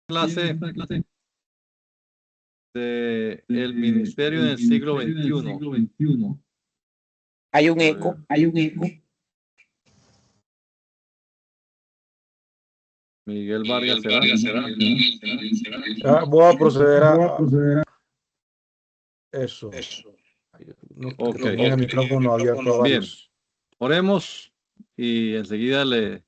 Clase de el ministerio en el siglo XXI. Hay un A eco. ver, Miguel Vargas será. Voy a proceder a eso. No, Ok. tenía el micrófono abierto a Bien, varios. oremos y enseguida le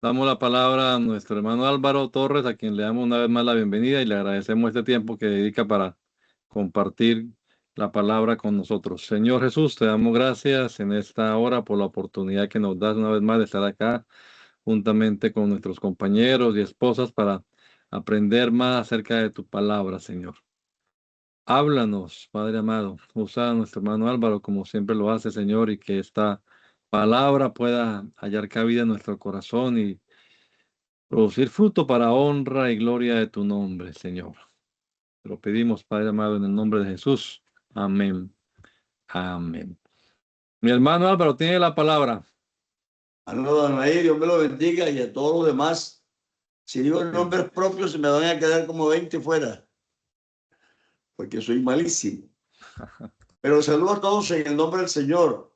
damos la palabra a nuestro hermano Álvaro Torres, a quien le damos una vez más la bienvenida y le agradecemos este tiempo que dedica para compartir la palabra con nosotros. Señor Jesús, te damos gracias en esta hora por la oportunidad que nos das una vez más de estar acá juntamente con nuestros compañeros y esposas para aprender más acerca de tu palabra, Señor. Háblanos, Padre amado. Usa a nuestro hermano Álvaro como siempre lo hace, Señor, y que esta palabra pueda hallar cabida en nuestro corazón y producir fruto para honra y gloria de tu nombre, Señor. Te lo pedimos, Padre amado, en el nombre de Jesús. Amén. Amén. Mi hermano Álvaro tiene la palabra. Don Ahí, Dios me lo bendiga y a todos los demás. Si digo nombres propios, se me van a quedar como 20 fuera, porque soy malísimo. Pero saludo a todos en el nombre del Señor.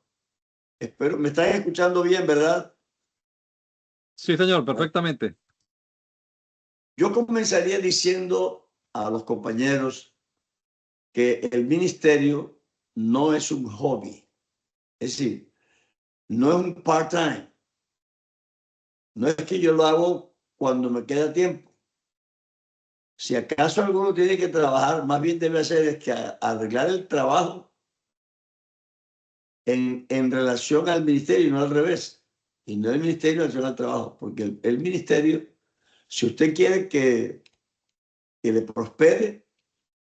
Espero, me están escuchando bien, ¿verdad? Sí, señor, perfectamente. Yo comenzaría diciendo a los compañeros que el ministerio no es un hobby. Es decir, no es un part-time. No es que yo lo hago cuando me queda tiempo. Si acaso alguno tiene que trabajar, más bien debe hacer es que arreglar el trabajo en relación al ministerio y no al revés. Y no el ministerio en relación al trabajo, porque el ministerio, si usted quiere que le prospere,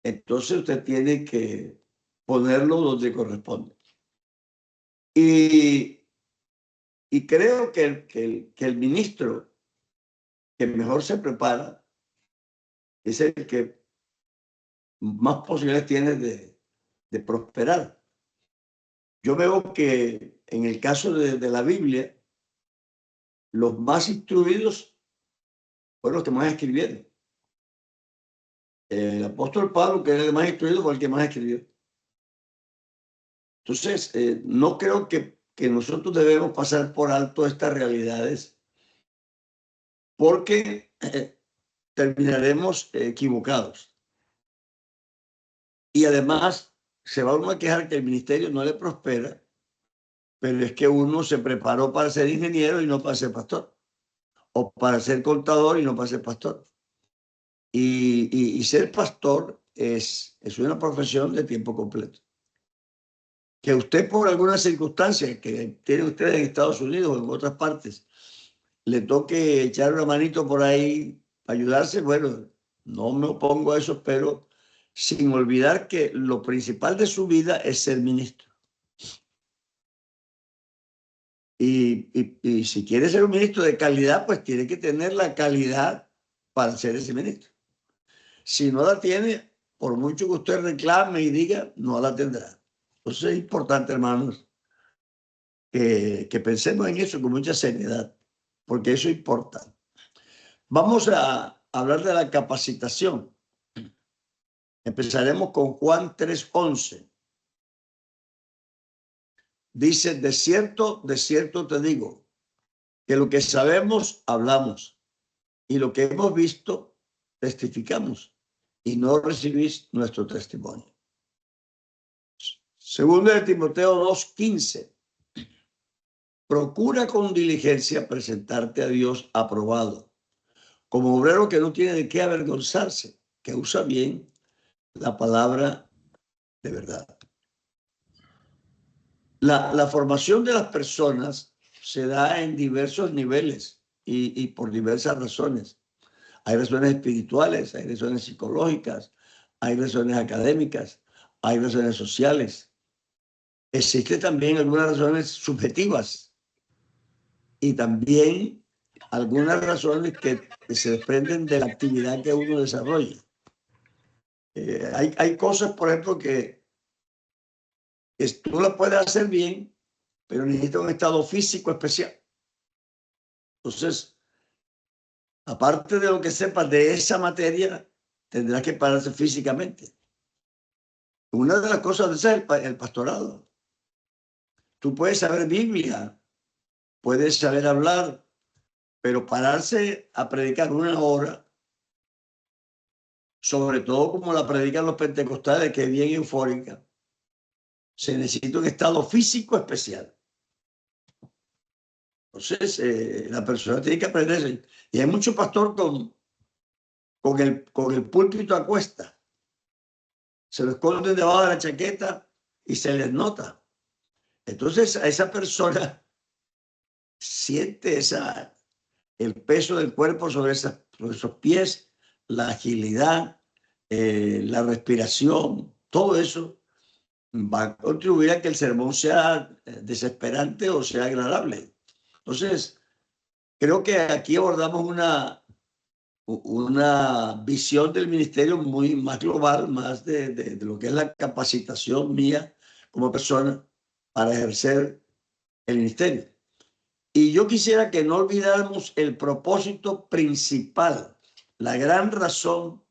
entonces usted tiene que ponerlo donde corresponde. Y creo que el ministro que mejor se prepara es el que más posibilidades tiene de prosperar. Yo veo que en el caso de la Biblia, los más instruidos fueron los que más escribieron. El apóstol Pablo, que era el más instruido, fue el que más escribió. Entonces, no creo que nosotros debemos pasar por alto estas realidades porque terminaremos equivocados. Y además, se va uno a quejar que el ministerio no le prospera, pero es que uno se preparó para ser ingeniero y no para ser pastor, o para ser contador y no para ser pastor. Y ser pastor es una profesión de tiempo completo. Que usted por alguna circunstancia que tiene usted en Estados Unidos o en otras partes, le toque echar una manito por ahí para ayudarse, bueno, no me opongo a eso, pero sin olvidar que lo principal de su vida es ser ministro. Y si quiere ser un ministro de calidad, pues tiene que tener la calidad para ser ese ministro. Si no la tiene, por mucho que usted reclame y diga, no la tendrá. Entonces es importante, hermanos, que pensemos en eso con mucha seriedad, porque eso importa. Vamos a hablar de la capacitación. Empezaremos con Juan 3:11. Dice, de cierto te digo, que lo que sabemos, hablamos, y lo que hemos visto, testificamos, y no recibís nuestro testimonio. Segundo de Timoteo 2:15. Procura con diligencia presentarte a Dios aprobado, como obrero que no tiene de qué avergonzarse, que usa bien la palabra de verdad. La formación de las personas se da en diversos niveles y por diversas razones. Hay razones espirituales, hay razones psicológicas, hay razones académicas, hay razones sociales. Existen también algunas razones subjetivas y también algunas razones que se desprenden de la actividad que uno desarrolla. Hay cosas, por ejemplo, que tú las puedes hacer bien, pero necesitas un estado físico especial. Entonces, aparte de lo que sepas de esa materia, tendrás que pararse físicamente. Una de las cosas de esa es el pastorado. Tú puedes saber Biblia, puedes saber hablar, pero pararse a predicar 1 hora, sobre todo como la predican los pentecostales, que es bien eufórica, se necesita un estado físico especial. Entonces, la persona tiene que aprenderse. Y hay mucho pastor con el púlpito a cuesta. Se lo esconden debajo de la chaqueta y se les nota. Entonces, a esa persona siente el peso del cuerpo sobre esos pies, la agilidad, la respiración, todo eso va a contribuir a que el sermón sea desesperante o sea agradable. Entonces, creo que aquí abordamos una visión del ministerio muy más global, más de lo que es la capacitación mía como persona para ejercer el ministerio. Y yo quisiera que no olvidáramos el propósito principal, la gran razón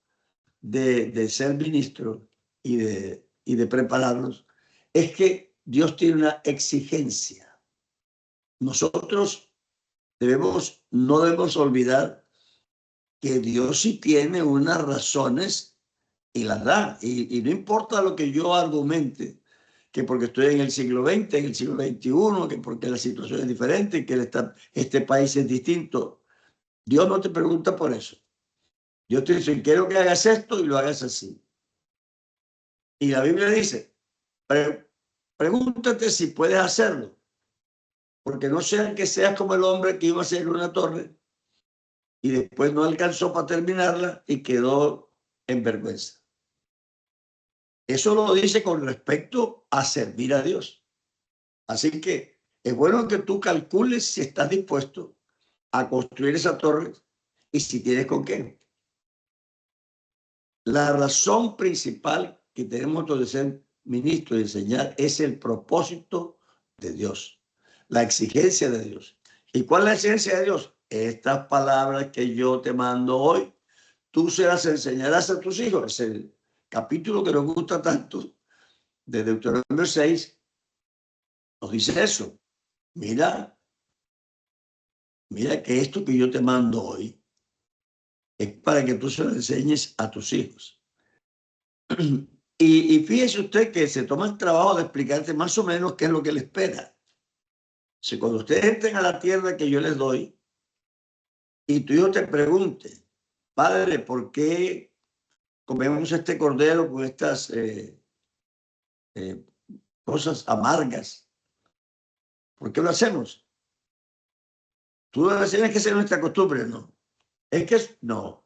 de ser ministro y de prepararnos, es que Dios tiene una exigencia. Nosotros no debemos olvidar que Dios sí tiene unas razones y las da. Y no importa lo que yo argumente, que porque estoy en el siglo XX, en el siglo XXI, que porque la situación es diferente, que este país es distinto. Dios no te pregunta por eso. Dios te dice, quiero que hagas esto y lo hagas así. Y la Biblia dice, pregúntate si puedes hacerlo, porque no sea que seas como el hombre que iba a hacer una torre y después no alcanzó para terminarla y quedó en vergüenza. Eso lo dice con respecto a servir a Dios. Así que es bueno que tú calcules si estás dispuesto a construir esa torre y si tienes con qué. La razón principal que tenemos de ser ministros y enseñar es el propósito de Dios, la exigencia de Dios. ¿Y cuál es la exigencia de Dios? Estas palabras que yo te mando hoy, tú se las enseñarás a tus hijos. Es el capítulo que nos gusta tanto de Deuteronomio 6, nos dice eso. Mira que esto que yo te mando hoy es para que tú se lo enseñes a tus hijos. Y fíjese usted que se toma el trabajo de explicarte más o menos qué es lo que le espera. Si cuando ustedes entren a la tierra que yo les doy y tu hijo te pregunte, padre, ¿por qué comemos este cordero con estas cosas amargas? ¿Por qué lo hacemos? Tú le decías que esa es nuestra costumbre, ¿no? Es que no.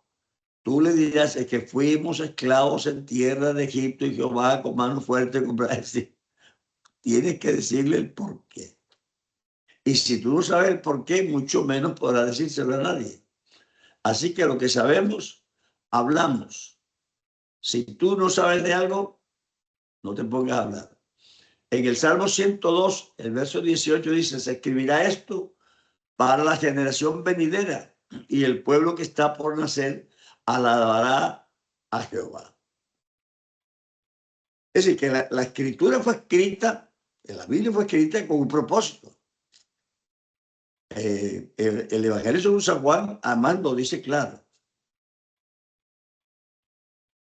Tú le dirás, es que fuimos esclavos en tierra de Egipto y Jehová con mano fuerte compró. Tienes que decirle el por qué. Y si tú no sabes el por qué, mucho menos podrás decírselo a nadie. Así que lo que sabemos, hablamos. Si tú no sabes de algo, no te pongas a hablar. En el Salmo 102, el verso 18 dice, se escribirá esto para la generación venidera y el pueblo que está por nacer alabará a Jehová. Es decir, que la escritura fue escrita, la Biblia fue escrita con un propósito. El Evangelio según San Juan, Amando, dice claro.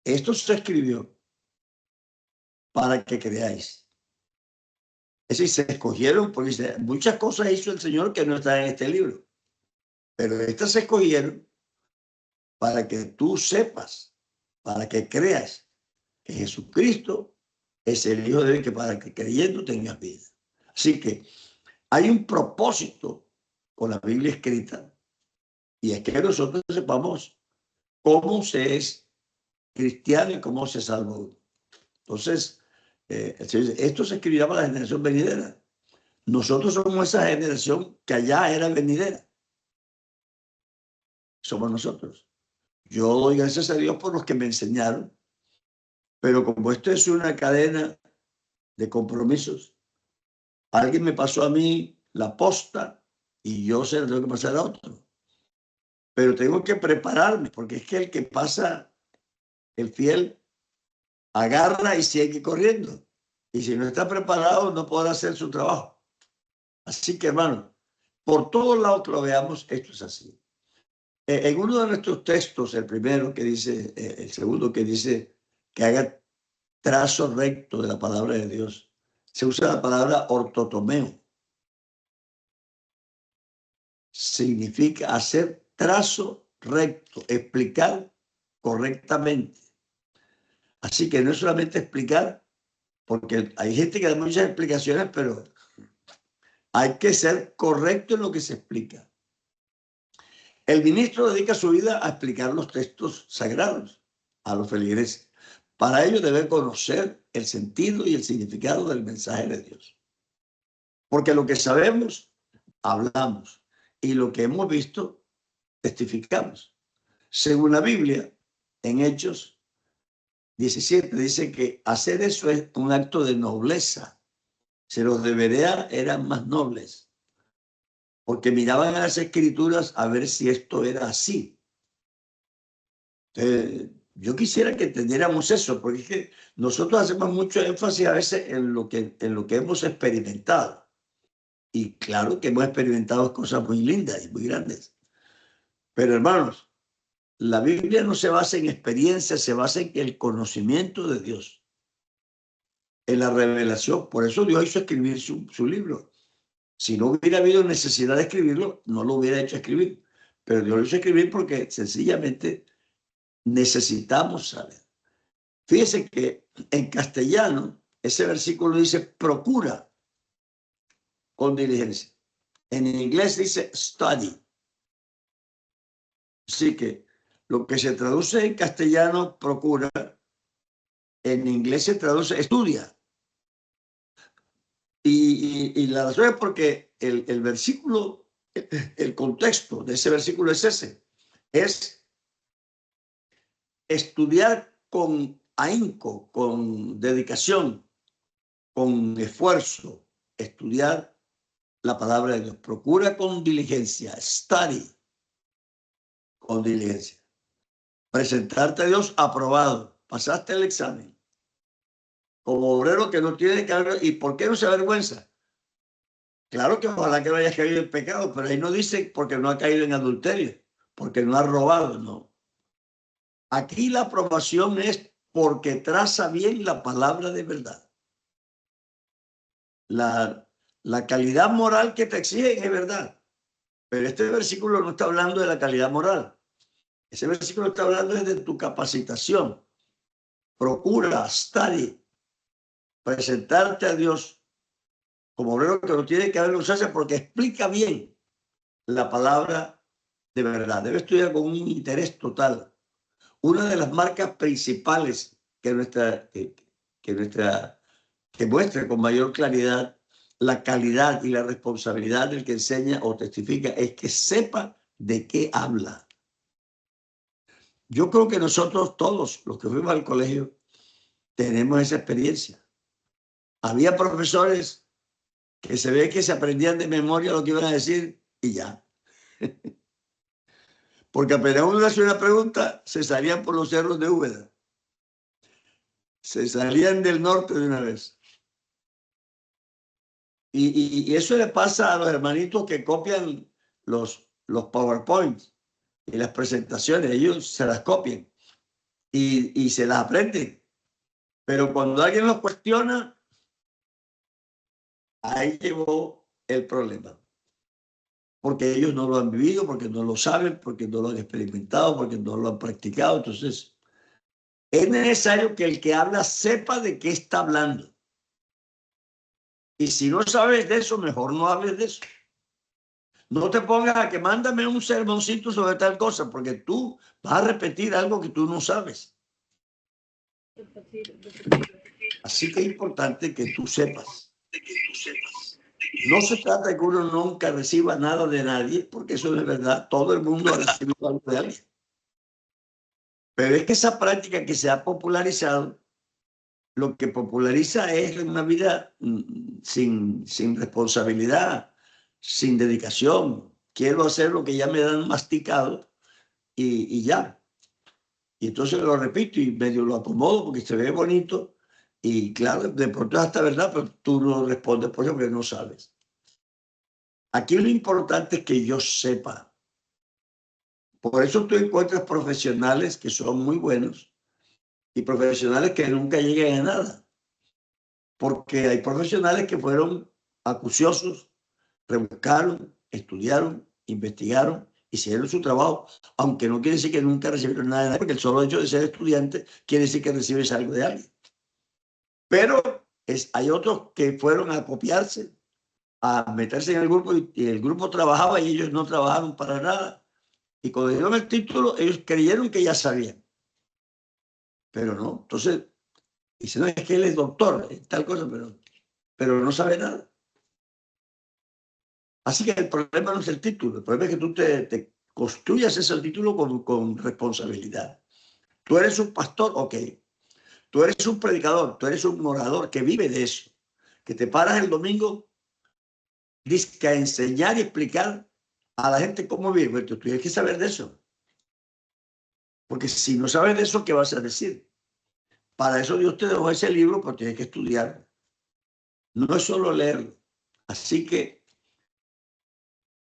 Esto se escribió para que creáis. Es decir, se escogieron, porque muchas cosas hizo el Señor que no están en este libro, pero estas se escogieron para que tú sepas, para que creas que Jesucristo es el Hijo de Dios, que para que creyendo tengas vida. Así que hay un propósito con la Biblia escrita, y es que nosotros sepamos cómo se es cristiano y cómo se salvó. Entonces, esto se escribirá para la generación venidera. Nosotros somos esa generación que allá era venidera. Somos nosotros. Yo doy gracias a Dios por los que me enseñaron, pero como esto es una cadena de compromisos, alguien me pasó a mí la posta y yo se la tengo que pasar a otro. pero tengo que prepararme, porque es que el que pasa, el fiel, agarra y sigue corriendo. Y si no está preparado, no podrá hacer su trabajo. Así que, hermano, por todos lados que lo veamos, esto es así. En uno de nuestros textos, el primero que dice, el segundo que dice que haga trazo recto de la palabra de Dios, se usa la palabra ortotomeo. Significa hacer trazo recto, explicar correctamente. Así que no es solamente explicar, porque hay gente que da muchas explicaciones, pero hay que ser correcto en lo que se explica. El ministro dedica su vida a explicar los textos sagrados a los feligreses. Para ello debe conocer el sentido y el significado del mensaje de Dios. Porque lo que sabemos, hablamos. Y lo que hemos visto, testificamos. Según la Biblia, en Hechos 17, dice que hacer eso es un acto de nobleza. Se los de Berea eran más nobles, porque miraban a las escrituras a ver si esto era así. Yo quisiera que entendiéramos eso, porque es que nosotros hacemos mucho énfasis a veces en lo que hemos experimentado. Y claro que hemos experimentado cosas muy lindas y muy grandes. Pero hermanos, la Biblia no se basa en experiencia, se basa en el conocimiento de Dios, en la revelación. Por eso Dios hizo escribir su libro. Si no hubiera habido necesidad de escribirlo, no lo hubiera hecho escribir. Pero Dios lo hizo escribir porque sencillamente necesitamos saber. Fíjese que en castellano ese versículo dice procura con diligencia. En inglés dice study. Así que lo que se traduce en castellano procura, en inglés se traduce estudia. Y la razón es porque el versículo, el contexto de ese versículo es ese. Es estudiar con ahínco, con dedicación, con esfuerzo, estudiar la palabra de Dios. Procura con diligencia, study con diligencia. Presentarte a Dios aprobado. Pasaste el examen. Como obrero que no tiene que haber. ¿Y por qué no se avergüenza? Claro que ojalá que no haya caído en pecado, pero ahí no dice porque no ha caído en adulterio, porque no ha robado, no. Aquí la aprobación es porque traza bien la palabra de verdad. La calidad moral que te exigen es verdad, pero este versículo no está hablando de la calidad moral. Ese versículo está hablando de tu capacitación. Procura, study, presentarte a Dios como obrero que no tiene que haber usarse porque explica bien la palabra de verdad. Debe estudiar con un interés total. Una de las marcas principales que muestre con mayor claridad la calidad y la responsabilidad del que enseña o testifica es que sepa de qué habla. Yo creo que nosotros todos los que fuimos al colegio tenemos esa experiencia. Había profesores que se ve que se aprendían de memoria lo que iban a decir y ya. Porque apenas uno hacía una pregunta, se salían por los cerros de Úbeda. Se salían del norte de una vez. Y eso le pasa a los hermanitos que copian los PowerPoints y las presentaciones. Ellos se las copian y se las aprenden. Pero cuando alguien los cuestiona, ahí llegó el problema. Porque ellos no lo han vivido, porque no lo saben, porque no lo han experimentado, porque no lo han practicado. Entonces, es necesario que el que habla sepa de qué está hablando. Y si no sabes de eso, mejor no hables de eso. No te pongas a que mándame un sermoncito sobre tal cosa, porque tú vas a repetir algo que tú no sabes. Así que es importante que tú sepas. No se trata de que uno nunca reciba nada de nadie, porque eso no es verdad. Todo el mundo ha recibido algo de alguien. Pero es que esa práctica que se ha popularizado, lo que populariza es una vida sin responsabilidad, sin dedicación. Quiero hacer lo que ya me dan masticado y ya. Y entonces lo repito y medio lo acomodo porque se ve bonito. Y claro, de pronto es hasta verdad, pero tú no respondes por eso porque no sabes. Aquí lo importante es que yo sepa. Por eso tú encuentras profesionales que son muy buenos y profesionales que nunca lleguen a nada. Porque hay profesionales que fueron acuciosos, rebuscaron, estudiaron, investigaron, hicieron su trabajo, aunque no quiere decir que nunca recibieron nada de nadie, porque el solo hecho de ser estudiante quiere decir que recibes algo de alguien. Pero hay otros que fueron a copiarse, a meterse en el grupo y el grupo trabajaba y ellos no trabajaron para nada. Y cuando dieron el título, ellos creyeron que ya sabían. Pero no. Entonces, dicen, no, es que él es doctor, tal cosa, pero no sabe nada. Así que el problema no es el título, el problema es que tú te construyas ese título con responsabilidad. Tú eres un pastor, ok. Tú eres un predicador, tú eres un orador que vive de eso. Que te paras el domingo, dices a enseñar y explicar a la gente cómo vive. Tú tienes que saber de eso. Porque si no sabes de eso, ¿qué vas a decir? Para eso Dios te dejó ese libro, pero tienes que estudiarlo. No es solo leerlo. Así que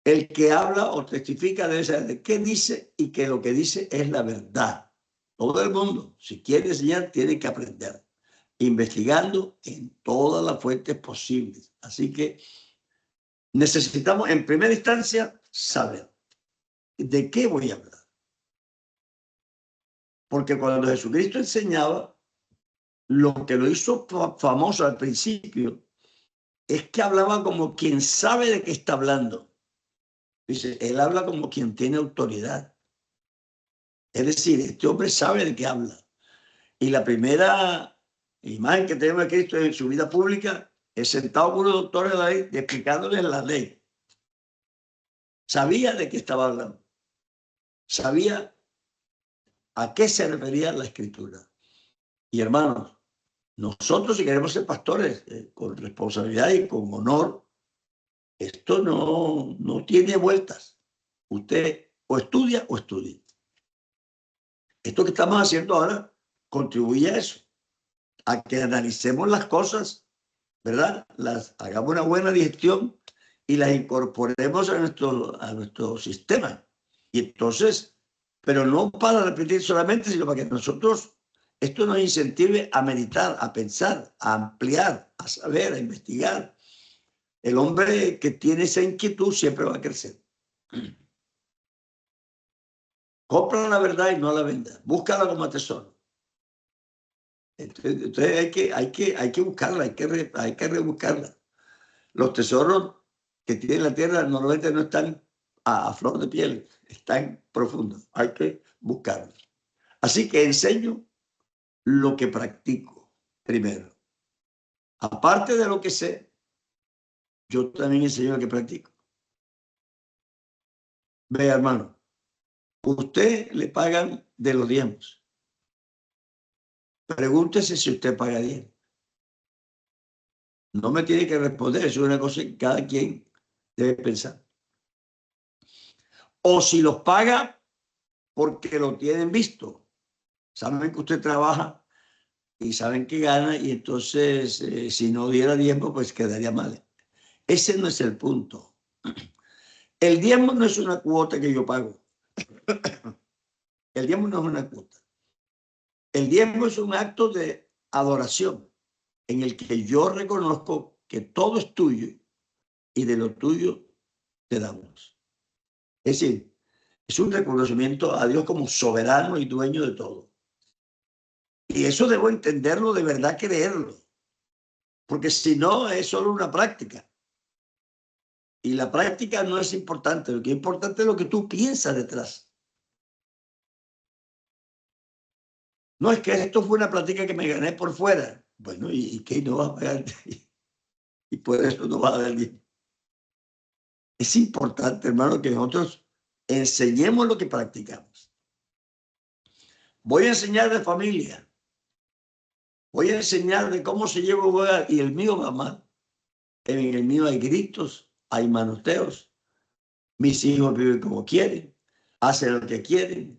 el que habla o testifica debe saber de qué dice y que lo que dice es la verdad. Todo el mundo, si quiere enseñar, tiene que aprender, investigando en todas las fuentes posibles. Así que necesitamos, en primera instancia, saber de qué voy a hablar. Porque cuando Jesucristo enseñaba, lo que lo hizo famoso al principio es que hablaba como quien sabe de qué está hablando. Dice, él habla como quien tiene autoridad. Es decir, este hombre sabe de qué habla. Y la primera imagen que tenemos de Cristo en su vida pública es sentado con unos doctores de la ley, explicándoles la ley. Sabía de qué estaba hablando. Sabía a qué se refería la escritura. Y hermanos, nosotros si queremos ser pastores con responsabilidad y con honor, esto no tiene vueltas. Usted o estudia o estudia. Esto que estamos haciendo ahora contribuye a eso, a que analicemos las cosas, ¿verdad? Hagamos una buena digestión y las incorporemos a nuestro sistema. Y entonces, pero no para repetir solamente, sino para que nosotros, esto nos incentive a meditar, a pensar, a ampliar, a saber, a investigar. El hombre que tiene esa inquietud siempre va a crecer. Compra la verdad y no la venda. Búscala como tesoro. Entonces hay que buscarla, hay que rebuscarla. Los tesoros que tiene la tierra normalmente no están a flor de piel, están profundos. Hay que buscarlos. Así que enseño lo que practico primero. Aparte de lo que sé, yo también enseño lo que practico. Vea, hermano, usted le pagan de los diezmos. Pregúntese si usted paga diezmos. No me tiene que responder, eso es una cosa que cada quien debe pensar. O si los paga porque lo tienen visto. Saben que usted trabaja y saben que gana y entonces si no diera diezmo pues quedaría mal. Ese no es el punto. El diezmo no es una cuota que yo pago. El diezmo no es una cuota. El diezmo es un acto de adoración en el que yo reconozco que todo es tuyo y de lo tuyo te damos. Es decir, es un reconocimiento a Dios como soberano y dueño de todo. Y eso debo entenderlo, de verdad creerlo. Porque si no, es solo una práctica. Y la práctica no es importante. Lo que es importante es lo que tú piensas detrás. No es que esto fue una práctica que me gané por fuera. Bueno, ¿y qué? No vas a pagar. Y por eso no vas a dar bien. Es importante, hermano, que nosotros enseñemos lo que practicamos. Voy a enseñar de familia. Voy a enseñar de cómo se lleva un hogar. Y el mío va mal. En el mío hay gritos, hay manoteos. Mis hijos viven como quieren, hacen lo que quieren.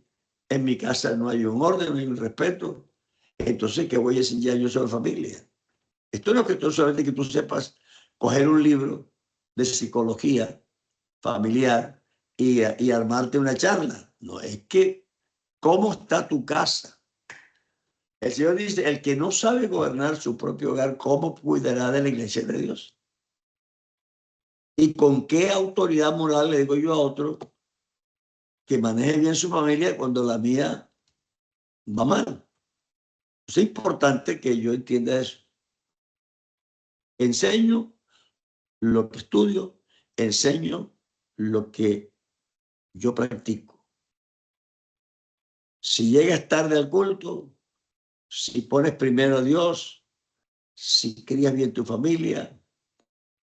en mi casa no hay un orden, no hay un respeto, entonces, ¿qué voy a enseñar yo sobre familia? Esto no es que solamente que tú sepas coger un libro de psicología familiar y armarte una charla. No, es que, ¿cómo está tu casa? El Señor dice, el que no sabe gobernar su propio hogar, ¿cómo cuidará de la iglesia de Dios? ¿Y con qué autoridad moral le digo yo a otro que maneje bien su familia cuando la mía va mal? Es importante que yo entienda eso. Enseño lo que estudio, enseño lo que yo practico. Si llegas tarde al culto, si pones primero a Dios, si crías bien tu familia,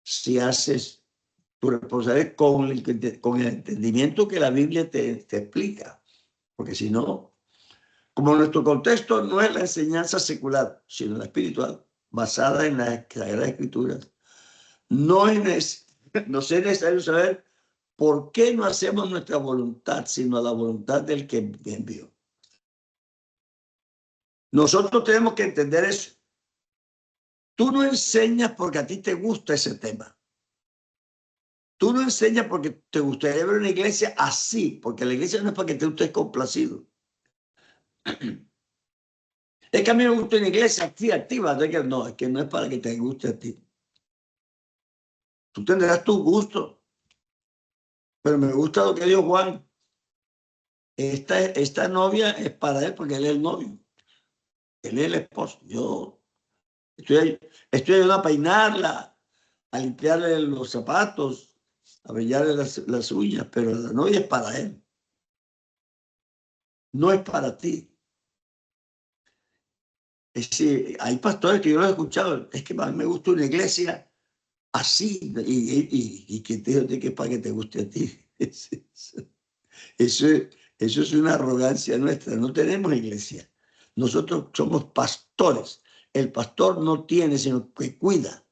si haces tu responsabilidad con el entendimiento que la Biblia te explica. Porque si no, como nuestro contexto no es la enseñanza secular, sino la espiritual, basada en las Sagradas Escrituras, no es necesario saber por qué no hacemos nuestra voluntad, sino la voluntad del que me envió. Nosotros tenemos que entender eso. Tú no enseñas porque a ti te gusta ese tema. Tú no enseñas porque te gustaría ver una iglesia así, porque la iglesia no es para que tú estés complacido. Es que a mí me gusta una iglesia así, activa. No, es que no es para que te guste a ti. Tú tendrás tu gusto, pero me gusta lo que dijo Juan. Esta novia es para él porque él es el novio. Él es el esposo. Yo estoy ayudando a peinarla, a limpiarle los zapatos, a brillarle las uñas, pero la novia es para él. No es para ti. Es decir, hay pastores que yo los he escuchado. Es que a mí me gusta una iglesia así y que te digo que es para que te guste a ti. Eso es una arrogancia nuestra. No tenemos iglesia. Nosotros somos pastores. El pastor no tiene, sino que cuida.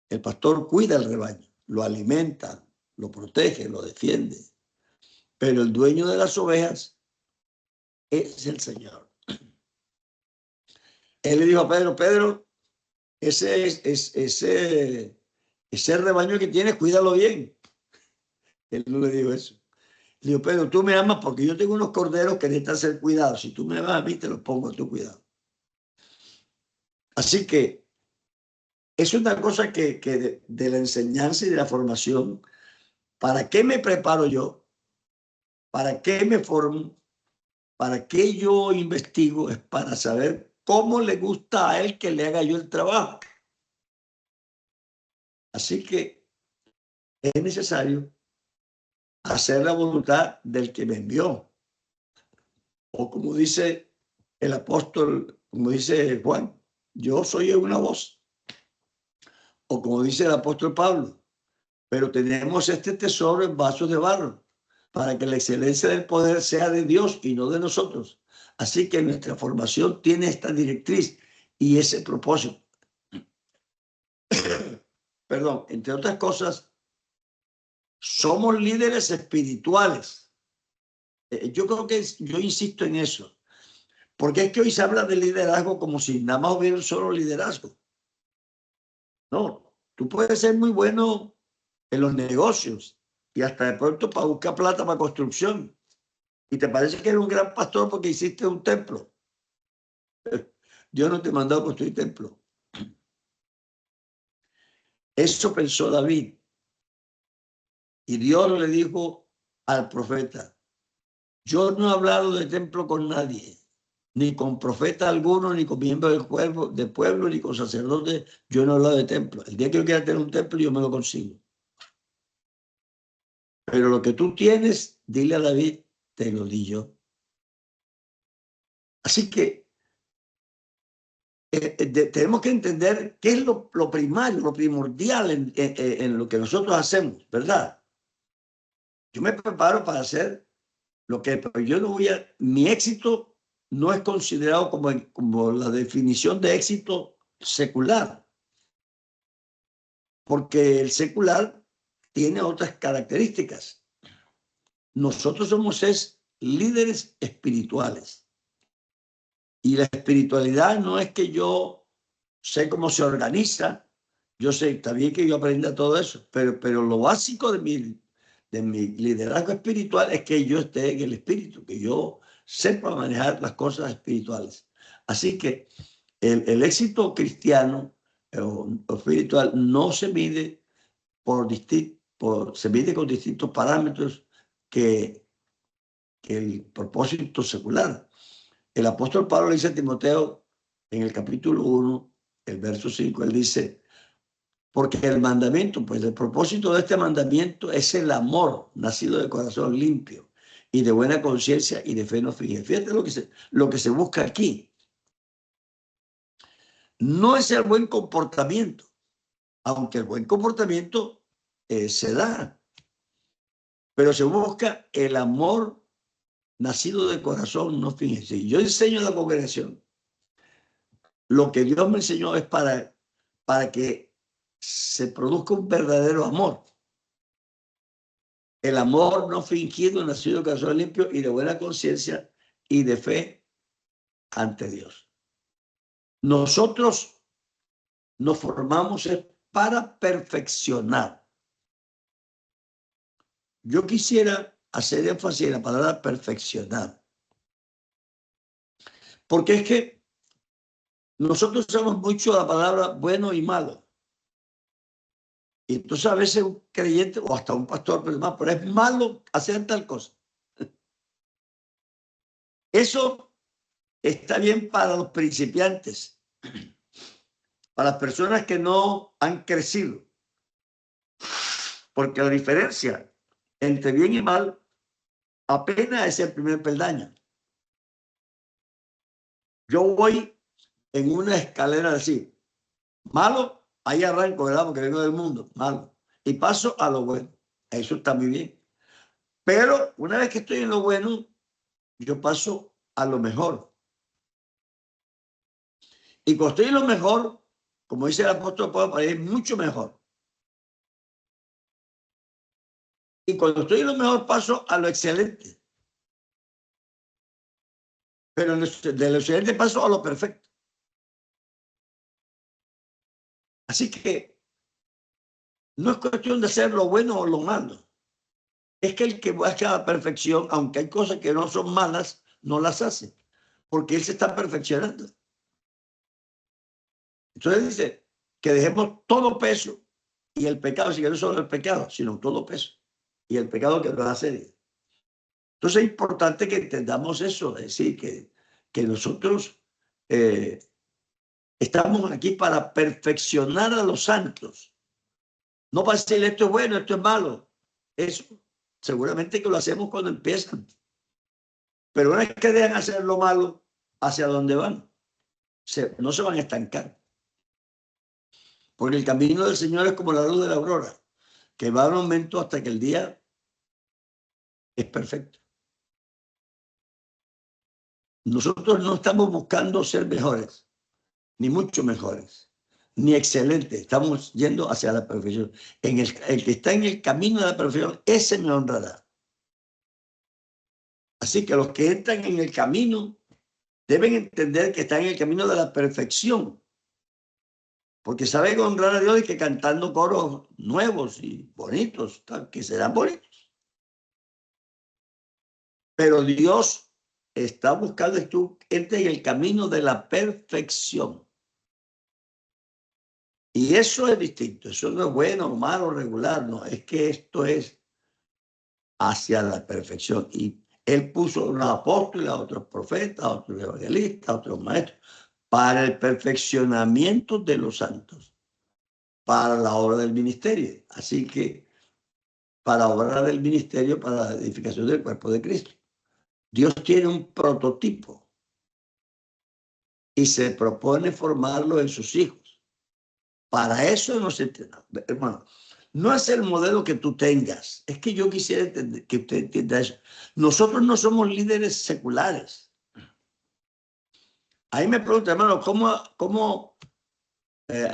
El pastor cuida el rebaño, lo alimenta, lo protege, lo defiende. Pero el dueño de las ovejas es el Señor. Él le dijo a Pedro, Pedro, ese rebaño que tienes, cuídalo bien. Él no le dijo eso. Le dijo, Pedro, tú me amas porque yo tengo unos corderos que necesitan ser cuidados. Si tú me amas a mí, te los pongo a tu cuidado. Así que es una cosa que de la enseñanza y de la formación, ¿para qué me preparo yo? ¿Para qué me formo? ¿Para qué yo investigo? Es para saber cómo le gusta a él que le haga yo el trabajo. Así que es necesario hacer la voluntad del que me envió. O como dice el apóstol, como dice Juan, yo soy una voz. O como dice el apóstol Pablo, pero tenemos este tesoro en vasos de barro, para que la excelencia del poder sea de Dios y no de nosotros. Así que nuestra formación tiene esta directriz y ese propósito. Perdón, entre otras cosas, somos líderes espirituales. Yo creo que yo insisto en eso, porque es que hoy se habla de liderazgo como si nada más hubiera un solo liderazgo. No, tú puedes ser muy bueno en los negocios y hasta de pronto para buscar plata para construcción. Y te parece que eres un gran pastor porque hiciste un templo. Dios no te mandó a construir templo. Eso pensó David. Y Dios le dijo al profeta, yo no he hablado de templo con nadie, ni con profeta alguno, ni con miembro del pueblo, ni con sacerdote. Yo no he hablado de templo. El día que yo quiera tener un templo, yo me lo consigo. Pero lo que tú tienes, dile a David, te lo di yo. Así que tenemos que entender qué es lo primario, lo primordial en lo que nosotros hacemos, ¿verdad? Yo me preparo para hacer lo que yo no voy a... Mi éxito no es considerado como la definición de éxito secular, porque el secular tiene otras características. Nosotros somos líderes espirituales. Y la espiritualidad no es que yo sé cómo se organiza, yo sé, está bien que yo aprenda todo eso, pero lo básico de mi liderazgo espiritual es que yo esté en el espíritu, que yo sepa manejar las cosas espirituales. Así que el éxito cristiano o espiritual no se mide se mide con distintos parámetros que el propósito secular. El apóstol Pablo le dice a Timoteo en el capítulo 1, el verso 5, él dice, porque el mandamiento, pues el propósito de este mandamiento es el amor nacido de corazón limpio y de buena conciencia y de fe no fingida. Fíjate lo que se busca aquí. No es el buen comportamiento, aunque el buen comportamiento se da, pero se busca el amor nacido de corazón no fingido. Si yo enseño a la congregación, lo que Dios me enseñó es para que se produzca un verdadero amor. El amor no fingido, nacido de corazón limpio y de buena conciencia y de fe ante Dios. Nosotros nos formamos para perfeccionar. Yo quisiera hacer énfasis en la palabra perfeccionar. Porque es que nosotros usamos mucho la palabra bueno y malo. Y entonces a veces un creyente o hasta un pastor, pero es malo hacer tal cosa. Eso está bien para los principiantes, para las personas que no han crecido. Porque la diferencia entre bien y mal apenas es el primer peldaño. Yo voy en una escalera así. Malo, ahí arranco, ¿verdad? Porque vengo del mundo, malo. Y paso a lo bueno. Eso está muy bien. Pero una vez que estoy en lo bueno, yo paso a lo mejor. Y cuando estoy en lo mejor, como dice el apóstol Pablo, para ir mucho mejor. Y cuando estoy en lo mejor, paso a lo excelente. Pero de lo excelente paso a lo perfecto. Así que no es cuestión de hacer lo bueno o lo malo. Es que el que busca la perfección, aunque hay cosas que no son malas, no las hace. Porque él se está perfeccionando. Entonces dice que dejemos todo peso y el pecado, si que no solo el pecado, sino todo peso. Y el pecado que nos hace. Entonces es importante que entendamos eso, es decir, que nosotros estamos aquí para perfeccionar a los santos. No para decir esto es bueno, esto es malo. Eso seguramente que lo hacemos cuando empiezan. Pero una vez que dejan hacer lo malo, ¿hacia dónde van? No se van a estancar. Porque el camino del Señor es como la luz de la aurora, que va en aumento hasta que el día es perfecto. Nosotros no estamos buscando ser mejores, ni mucho mejores, ni excelentes. Estamos yendo hacia la perfección. El que está en el camino de la perfección, ese me honrará. Así que los que entran en el camino deben entender que están en el camino de la perfección. Porque saben honrar a Dios y que cantando coros nuevos y bonitos, que serán bonitos. Pero Dios está buscando que tú entres en el camino de la perfección. Y eso es distinto. Eso no es bueno o malo, regular. No, es que esto es hacia la perfección. Y Él puso unos apóstoles, a otros profetas, a otros evangelistas, a otros maestros, para el perfeccionamiento de los santos, para la obra del ministerio. Así que, para la obra del ministerio, para la edificación del cuerpo de Cristo. Dios tiene un prototipo y se propone formarlo en sus hijos. Para eso no se entrena. Hermano, no es el modelo que tú tengas. Es que yo quisiera que usted entienda eso. Nosotros no somos líderes seculares. Ahí me pregunta, hermano, ¿cómo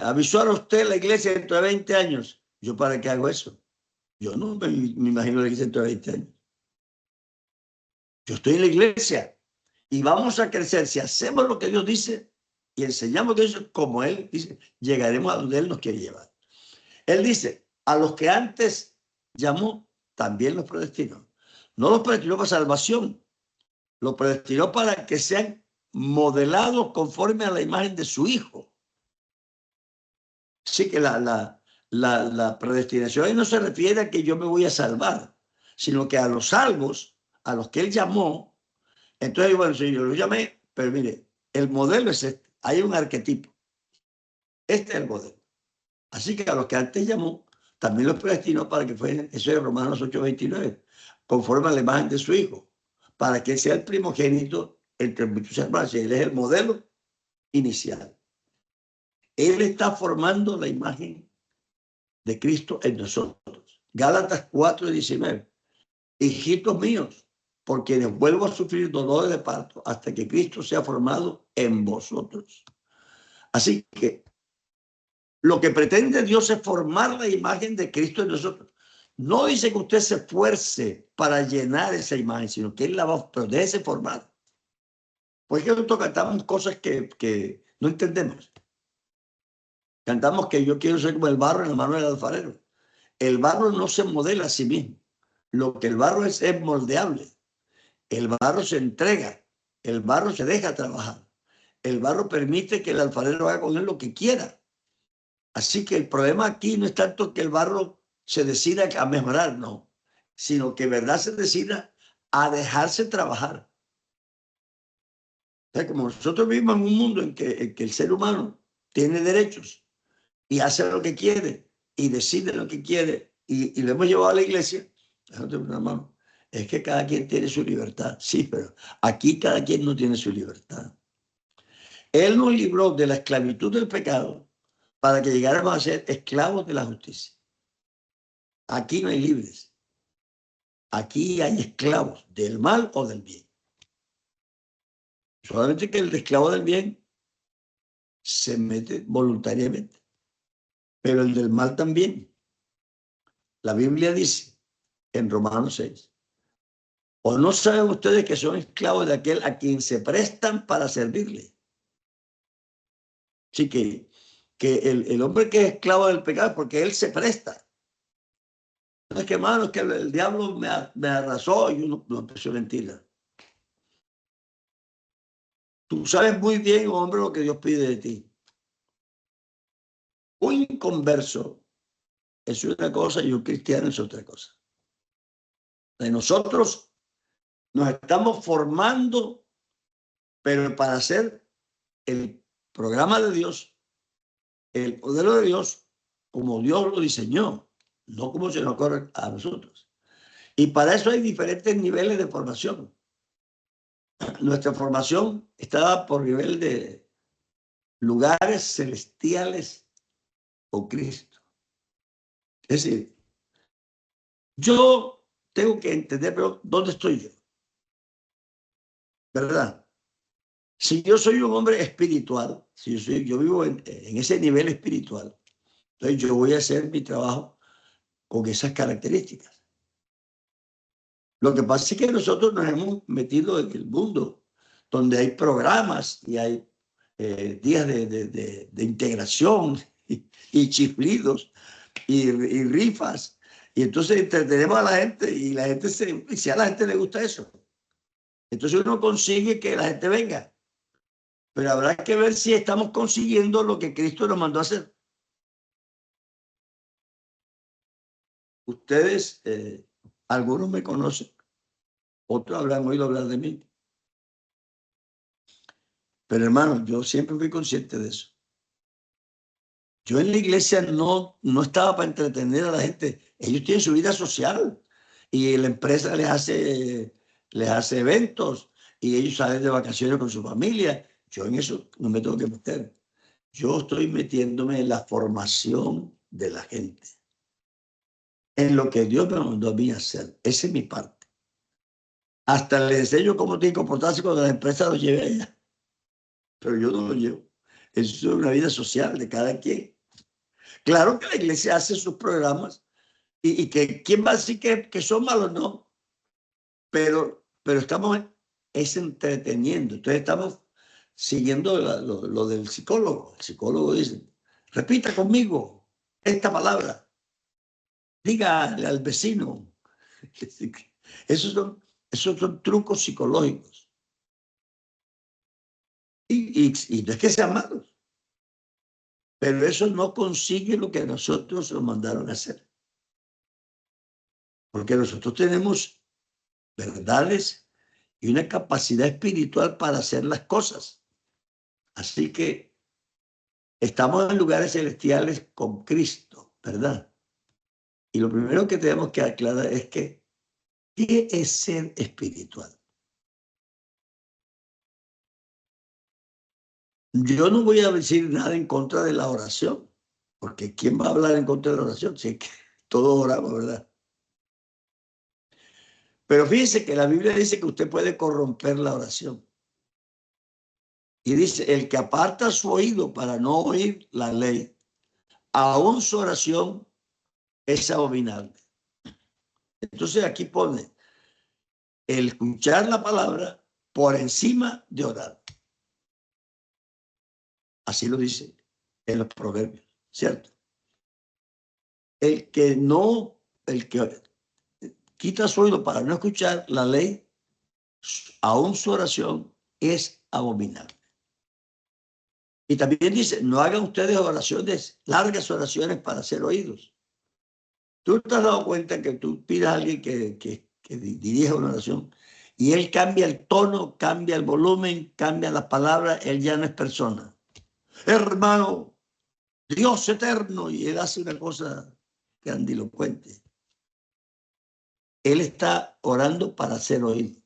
avisó a usted la iglesia dentro de 20 años? ¿Yo para qué hago eso? Yo no me imagino la iglesia dentro de 20 años. Yo estoy en la iglesia y vamos a crecer. Si hacemos lo que Dios dice y enseñamos de eso como Él dice, llegaremos a donde Él nos quiere llevar. Él dice, a los que antes llamó, también los predestinó. No los predestinó para salvación, los predestinó para que sean modelados conforme a la imagen de su Hijo. Así que la predestinación ahí no se refiere a que yo me voy a salvar, sino que a los salvos, a los que Él llamó. Entonces, bueno, si yo lo llamé, pero mire, el modelo es este. Hay un arquetipo. Este es el modelo. Así que a los que antes llamó, también los predestinó para que fueran, eso es Romanos 8:29, conforme a la imagen de su Hijo, para que sea el primogénito entre muchos hermanos. Él es el modelo inicial. Él está formando la imagen de Cristo en nosotros. Gálatas 4:19. Hijitos míos, por quienes vuelvo a sufrir dolores de parto hasta que Cristo sea formado en vosotros. Así que lo que pretende Dios es formar la imagen de Cristo en nosotros. No dice que usted se esfuerce para llenar esa imagen, sino que Él la va, pero déjese formar. Porque nosotros cantamos cosas que no entendemos. Cantamos que yo quiero ser como el barro en la mano del alfarero. El barro no se modela a sí mismo. Lo que el barro es moldeable. El barro se entrega. El barro se deja trabajar. El barro permite que el alfarero haga con él lo que quiera. Así que el problema aquí no es tanto que el barro se decida a mejorar, no, sino que verdad se decida a dejarse trabajar. O sea, como nosotros vivimos en un mundo en que el ser humano tiene derechos y hace lo que quiere y decide lo que quiere y lo hemos llevado a la iglesia, es que cada quien tiene su libertad. Sí, pero aquí cada quien no tiene su libertad. Él nos libró de la esclavitud del pecado para que llegáramos a ser esclavos de la justicia. Aquí no hay libres. Aquí hay esclavos del mal o del bien. Solamente que el esclavo del bien se mete voluntariamente, pero el del mal también. La Biblia dice en Romanos 6, ¿o no saben ustedes que son esclavos de aquel a quien se prestan para servirle? Así que el hombre que es esclavo del pecado es porque él se presta. No es que, hermano, es que el diablo me arrasó y uno no empezó a mentira. Tú sabes muy bien, hombre, lo que Dios pide de ti. Un inconverso es una cosa y un cristiano es otra cosa. De nosotros nos estamos formando, pero para hacer el programa de Dios, el modelo de Dios, como Dios lo diseñó, no como se nos ocurre a nosotros. Y para eso hay diferentes niveles de formación. Nuestra formación está por nivel de lugares celestiales o Cristo. Es decir, yo tengo que entender, pero ¿dónde estoy yo? ¿Verdad? Si yo soy un hombre espiritual, si yo vivo en ese nivel espiritual, entonces yo voy a hacer mi trabajo con esas características. Lo que pasa es que nosotros nos hemos metido en el mundo donde hay programas y hay días de integración y chiflidos y rifas. Y entonces entretenemos a la gente y la gente si a la gente le gusta eso. Entonces uno consigue que la gente venga. Pero habrá que ver si estamos consiguiendo lo que Cristo nos mandó a hacer. Ustedes, algunos me conocen, otros habrán oído hablar de mí. Pero hermano, yo siempre fui consciente de eso. Yo en la iglesia no estaba para entretener a la gente. Ellos tienen su vida social y la empresa les hace eventos y ellos salen de vacaciones con su familia. Yo en eso no me tengo que meter. Yo estoy metiéndome en la formación de la gente, en lo que Dios me mandó a mí a hacer. Esa es mi parte. Hasta les enseño cómo tienen que comportarse cuando la empresa los lleve allá. Pero yo no lo llevo. Eso es una vida social de cada quien. Claro que la iglesia hace sus programas y que quién va a decir que son malos, no. Pero pero estamos entreteniendo. Entonces estamos siguiendo lo del psicólogo. El psicólogo dice, repita conmigo esta palabra, dígale al vecino. Esos son trucos psicológicos. Y no es que sean malos, pero eso no consigue lo que nosotros nos mandaron a hacer. Porque nosotros tenemos verdades y una capacidad espiritual para hacer las cosas. Así que estamos en lugares celestiales con Cristo, ¿verdad? Y lo primero que tenemos que aclarar es que, ¿qué es ser espiritual? Yo no voy a decir nada en contra de la oración, porque ¿quién va a hablar en contra de la oración? Si es que todos oramos, ¿verdad? Pero fíjense que la Biblia dice que usted puede corromper la oración. Y dice, el que aparta su oído para no oír la ley, aún su oración es abominable. Entonces aquí pone el escuchar la palabra por encima de orar. Así lo dice en los proverbios, ¿cierto? El que quita su oído para no escuchar la ley, aún su oración es abominable. Y también dice, no hagan ustedes oraciones, largas oraciones para ser oídos. Tú te has dado cuenta que tú pidas a alguien que dirija una oración y él cambia el tono, cambia el volumen, cambia las palabras, él ya no es persona. Hermano, Dios eterno, y él hace una cosa grandilocuente. Él está orando para ser oído.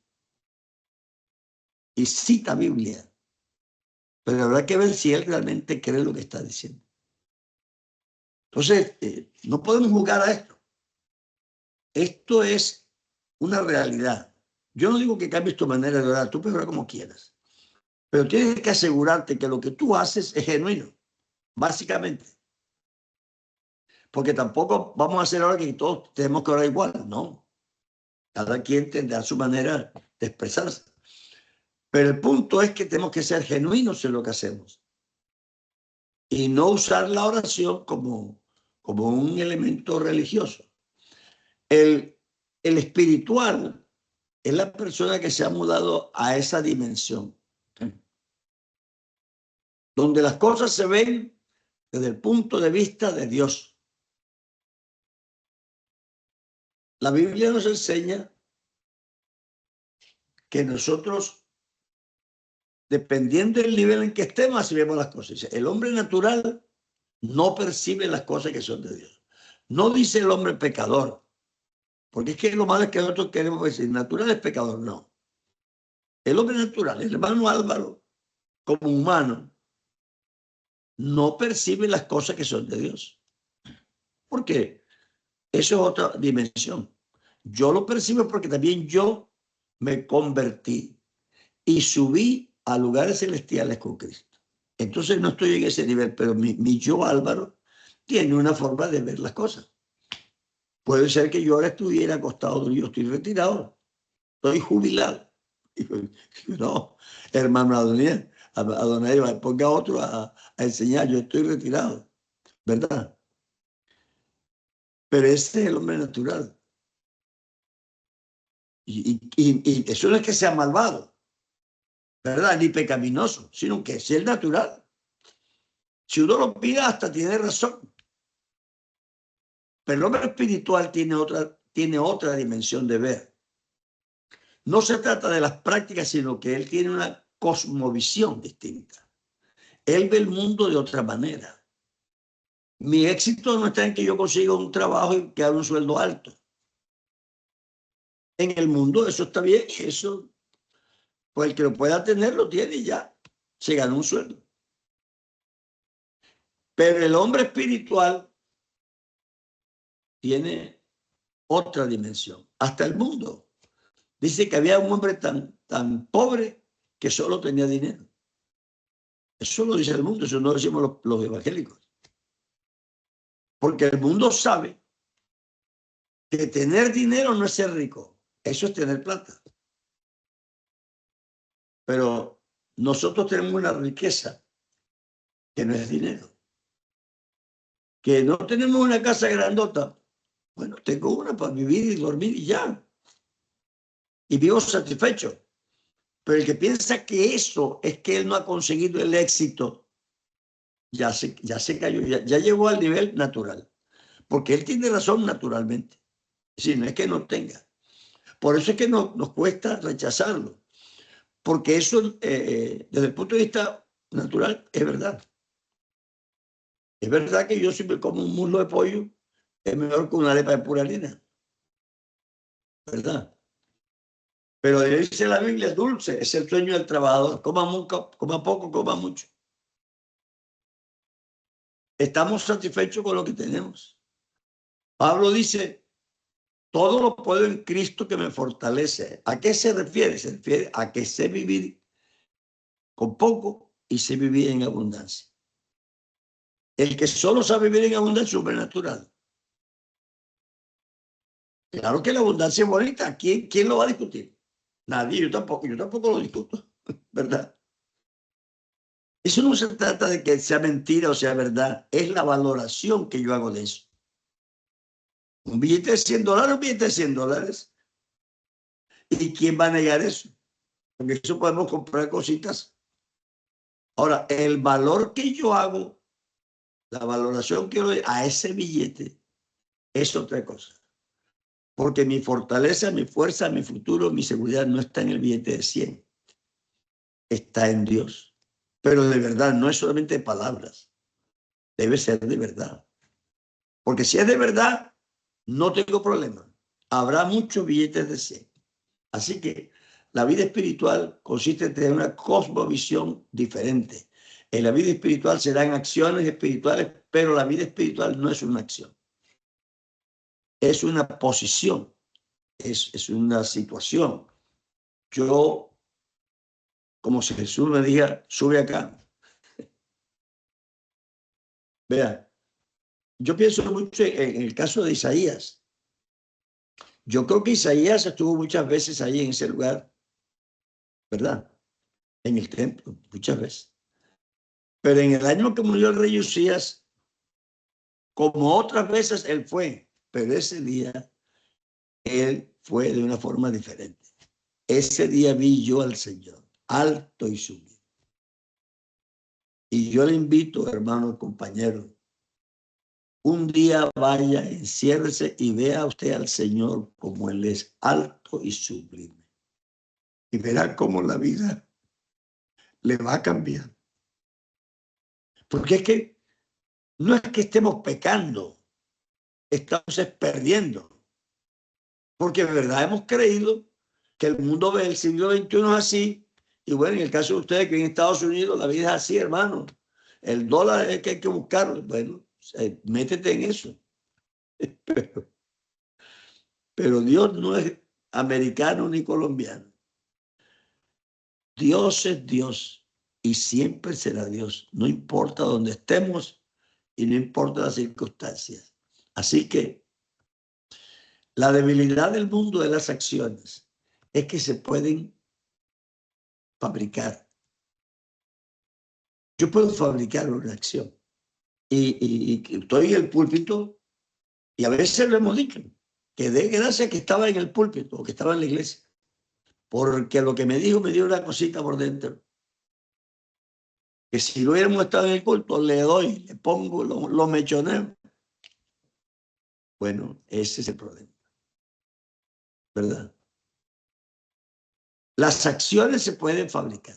Y cita Biblia. Pero habrá que ver si él realmente cree lo que está diciendo. Entonces, no podemos jugar a esto. Esto es una realidad. Yo no digo que cambies tu manera de orar, tú puedes orar como quieras. Pero tienes que asegurarte que lo que tú haces es genuino, básicamente. Porque tampoco vamos a hacer ahora que todos tenemos que orar igual, ¿no? Cada quien tendrá su manera de expresarse. Pero el punto es que tenemos que ser genuinos en lo que hacemos. Y no usar la oración como un elemento religioso. El espiritual es la persona que se ha mudado a esa dimensión, donde las cosas se ven desde el punto de vista de Dios. La Biblia nos enseña que nosotros, dependiendo del nivel en que estemos, así vemos las cosas. El hombre natural no percibe las cosas que son de Dios. No dice el hombre pecador, porque es que lo malo es que nosotros queremos decir, natural es pecador, no. El hombre natural, el hermano Álvaro, como humano, no percibe las cosas que son de Dios. ¿Por qué? Eso es otra dimensión. Yo lo percibo porque también yo me convertí y subí a lugares celestiales con Cristo. Entonces no estoy en ese nivel, pero mi yo Álvaro tiene una forma de ver las cosas. Puede ser que yo ahora estuviera acostado, yo estoy retirado, estoy jubilado. No, hermano Adonai, ponga otro a enseñar, yo estoy retirado, ¿verdad? Pero ese es el hombre natural. Y eso no es que sea malvado, ¿verdad? Ni pecaminoso, sino que es el natural. Si uno lo pide, hasta tiene razón. Pero el hombre espiritual tiene otra dimensión de ver. No se trata de las prácticas, sino que él tiene una cosmovisión distinta. Él ve el mundo de otra manera. Mi éxito no está en que yo consiga un trabajo y que haga un sueldo alto. En el mundo eso está bien, eso, pues el que lo pueda tener lo tiene y ya, se gana un sueldo. Pero el hombre espiritual tiene otra dimensión. Hasta el mundo. Dice que había un hombre tan pobre que solo tenía dinero. Eso lo dice el mundo, eso no lo decimos los evangélicos. Porque el mundo sabe que tener dinero no es ser rico, eso es tener plata. Pero nosotros tenemos una riqueza que no es dinero. Que no tenemos una casa grandota. Bueno, tengo una para vivir y dormir y ya. Y vivo satisfecho. Pero el que piensa que eso es que él no ha conseguido el éxito, ya se cayó, ya llegó al nivel natural. Porque él tiene razón naturalmente. Si no es que no tenga. Por eso es que nos cuesta rechazarlo. Porque eso, desde el punto de vista natural, es verdad. Es verdad que yo si me como un muslo de pollo, es mejor que una arepa de pura harina. ¿Verdad? Pero dice la Biblia, dulce es el sueño del trabajador. Coma poco, coma mucho. Estamos satisfechos con lo que tenemos. Pablo dice, todo lo puedo en Cristo que me fortalece. ¿A qué se refiere? Se refiere a que sé vivir con poco y sé vivir en abundancia. El que solo sabe vivir en abundancia es supernatural. Claro que la abundancia es bonita. ¿Quién lo va a discutir? Nadie, yo tampoco lo discuto, ¿verdad? Eso no se trata de que sea mentira o sea verdad, es la valoración que yo hago de eso. Un billete de $100, un billete de $100. ¿Y quién va a negar eso? Porque eso podemos comprar cositas. Ahora, el valor que yo hago, la valoración que yo doy a ese billete es otra cosa. Porque mi fortaleza, mi fuerza, mi futuro, mi seguridad no está en el billete de 100. Está en Dios. Pero de verdad, no es solamente de palabras. Debe ser de verdad. Porque si es de verdad, no tengo problema. Habrá muchos billetes de 100. Así que la vida espiritual consiste en tener una cosmovisión diferente. En la vida espiritual se dan acciones espirituales, pero la vida espiritual no es una acción. Es una posición, es una situación. Yo, como si Jesús me diga, sube acá. Vea, yo pienso mucho en el caso de Isaías. Yo creo que Isaías estuvo muchas veces ahí en ese lugar, ¿verdad? En el templo, muchas veces. Pero en el año que murió el rey Usías, como otras veces él fue, pero ese día él fue de una forma diferente. Ese día vi yo al Señor, alto y sublime. Y yo le invito, hermano, compañero, un día vaya, enciérrese y vea usted al Señor como Él es alto y sublime. Y verá cómo la vida le va a cambiar. Porque es que no es que estemos pecando, estamos perdiendo. Porque de verdad hemos creído que el mundo del siglo XXI es así. Y bueno, en el caso de ustedes que en Estados Unidos la vida es así, hermano. El dólar es que hay que buscarlo. Bueno, métete en eso. Pero Dios no es americano ni colombiano. Dios es Dios y siempre será Dios. No importa dónde estemos y no importa las circunstancias. Así que la debilidad del mundo de las acciones es que se pueden fabricar. Yo puedo fabricar una acción y estoy en el púlpito y a veces lo hemos dicho, que dé gracias que estaba en el púlpito o que estaba en la iglesia, porque lo que me dijo me dio una cosita por dentro. Que si no hubiéramos estado en el culto, le doy, le pongo, lo mechoneo. Bueno, ese es el problema, ¿verdad? Las acciones se pueden fabricar.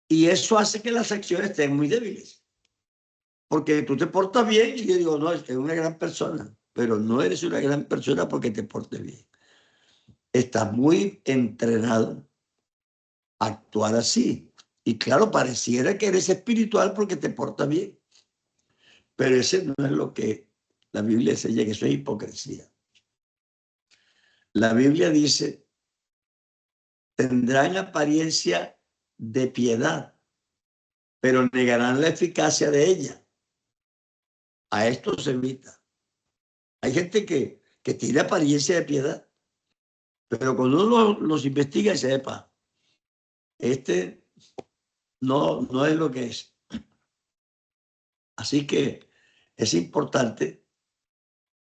Y eso hace que las acciones estén muy débiles. Porque tú te portas bien y yo digo, no, es que es una gran persona, pero no eres una gran persona porque te portes bien. Estás muy entrenado a actuar así. Y claro, pareciera que eres espiritual porque te portas bien. Pero ese no es lo que la Biblia enseña, que eso es hipocresía. La Biblia dice, tendrán apariencia de piedad, pero negarán la eficacia de ella. A esto se evita. Hay gente que tiene apariencia de piedad, Pero cuando uno los investiga y sepa, este no es lo que es. Así que es importante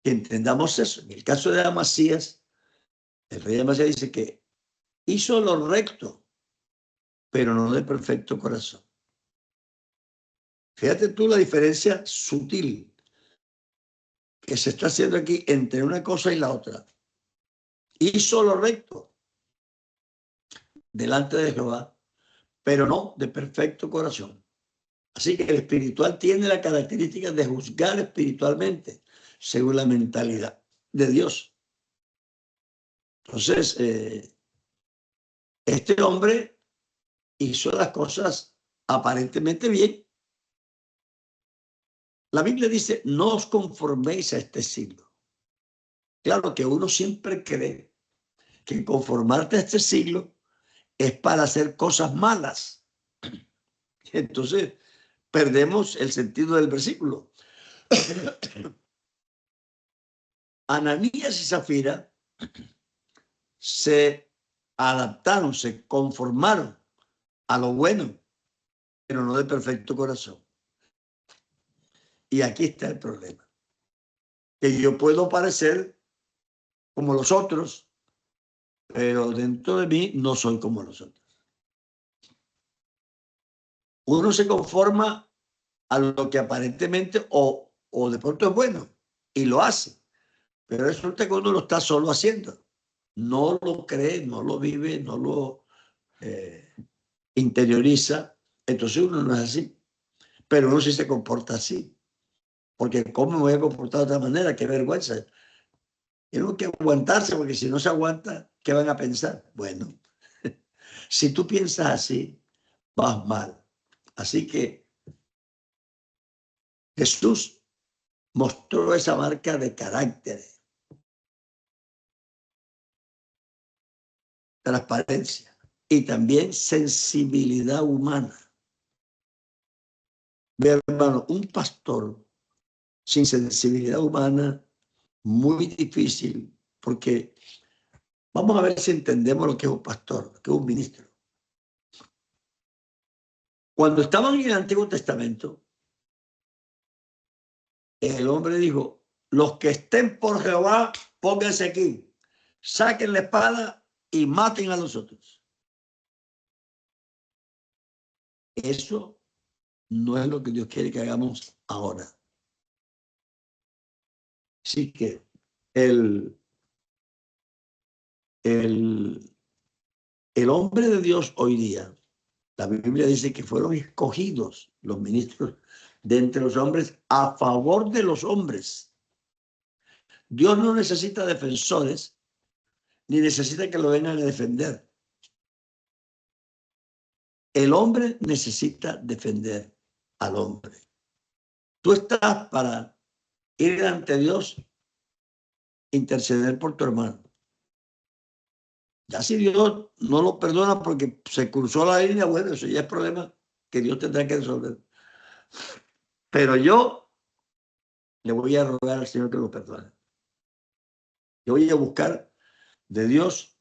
que entendamos eso. En el caso de Amasías, el rey Amasías dice que hizo lo recto, pero no de perfecto corazón. Fíjate tú la diferencia sutil que se está haciendo aquí entre una cosa y la otra. Hizo lo recto delante de Jehová, pero no de perfecto corazón. Así que el espiritual tiene la característica de juzgar espiritualmente según la mentalidad de Dios. Entonces, este hombre hizo las cosas aparentemente bien. La Biblia dice, no os conforméis a este siglo. Claro que uno siempre cree que conformarte a este siglo es para hacer cosas malas. Entonces, perdemos el sentido del versículo. Ananías y Zafira se adaptaron, se conformaron a lo bueno, pero no de perfecto corazón. Y aquí está el problema. Que yo puedo parecer como los otros, pero dentro de mí no soy como los otros. Uno se conforma a lo que aparentemente o de pronto es bueno y lo hace, pero resulta que uno lo está solo haciendo. No lo cree, no lo vive, no lo interioriza. Entonces uno no es así, pero uno sí se comporta así. Porque ¿cómo me voy a comportar de otra manera? Qué vergüenza. Tienen que aguantarse, porque si no se aguanta, ¿qué van a pensar? Bueno, si tú piensas así, vas mal. Así que Jesús mostró esa marca de carácter, transparencia y también sensibilidad humana. Mi hermano, un pastor sin sensibilidad humana, muy difícil, porque vamos a ver si entendemos lo que es un pastor, lo que es un ministro. Cuando estaban en el Antiguo Testamento, el hombre dijo, los que estén por Jehová, pónganse aquí, saquen la espada y maten a los otros. Eso no es lo que Dios quiere que hagamos ahora. Así que el hombre de Dios hoy día, la Biblia dice que fueron escogidos los ministros de entre los hombres a favor de los hombres. Dios no necesita defensores, ni necesita que lo vengan a defender. El hombre necesita defender al hombre. Tú estás para ir ante Dios, interceder por tu hermano. Ya si Dios no lo perdona porque se cruzó la línea, bueno, eso ya es problema que Dios tendrá que resolver. Pero yo le voy a rogar al Señor que lo perdone. Yo voy a buscar de Dios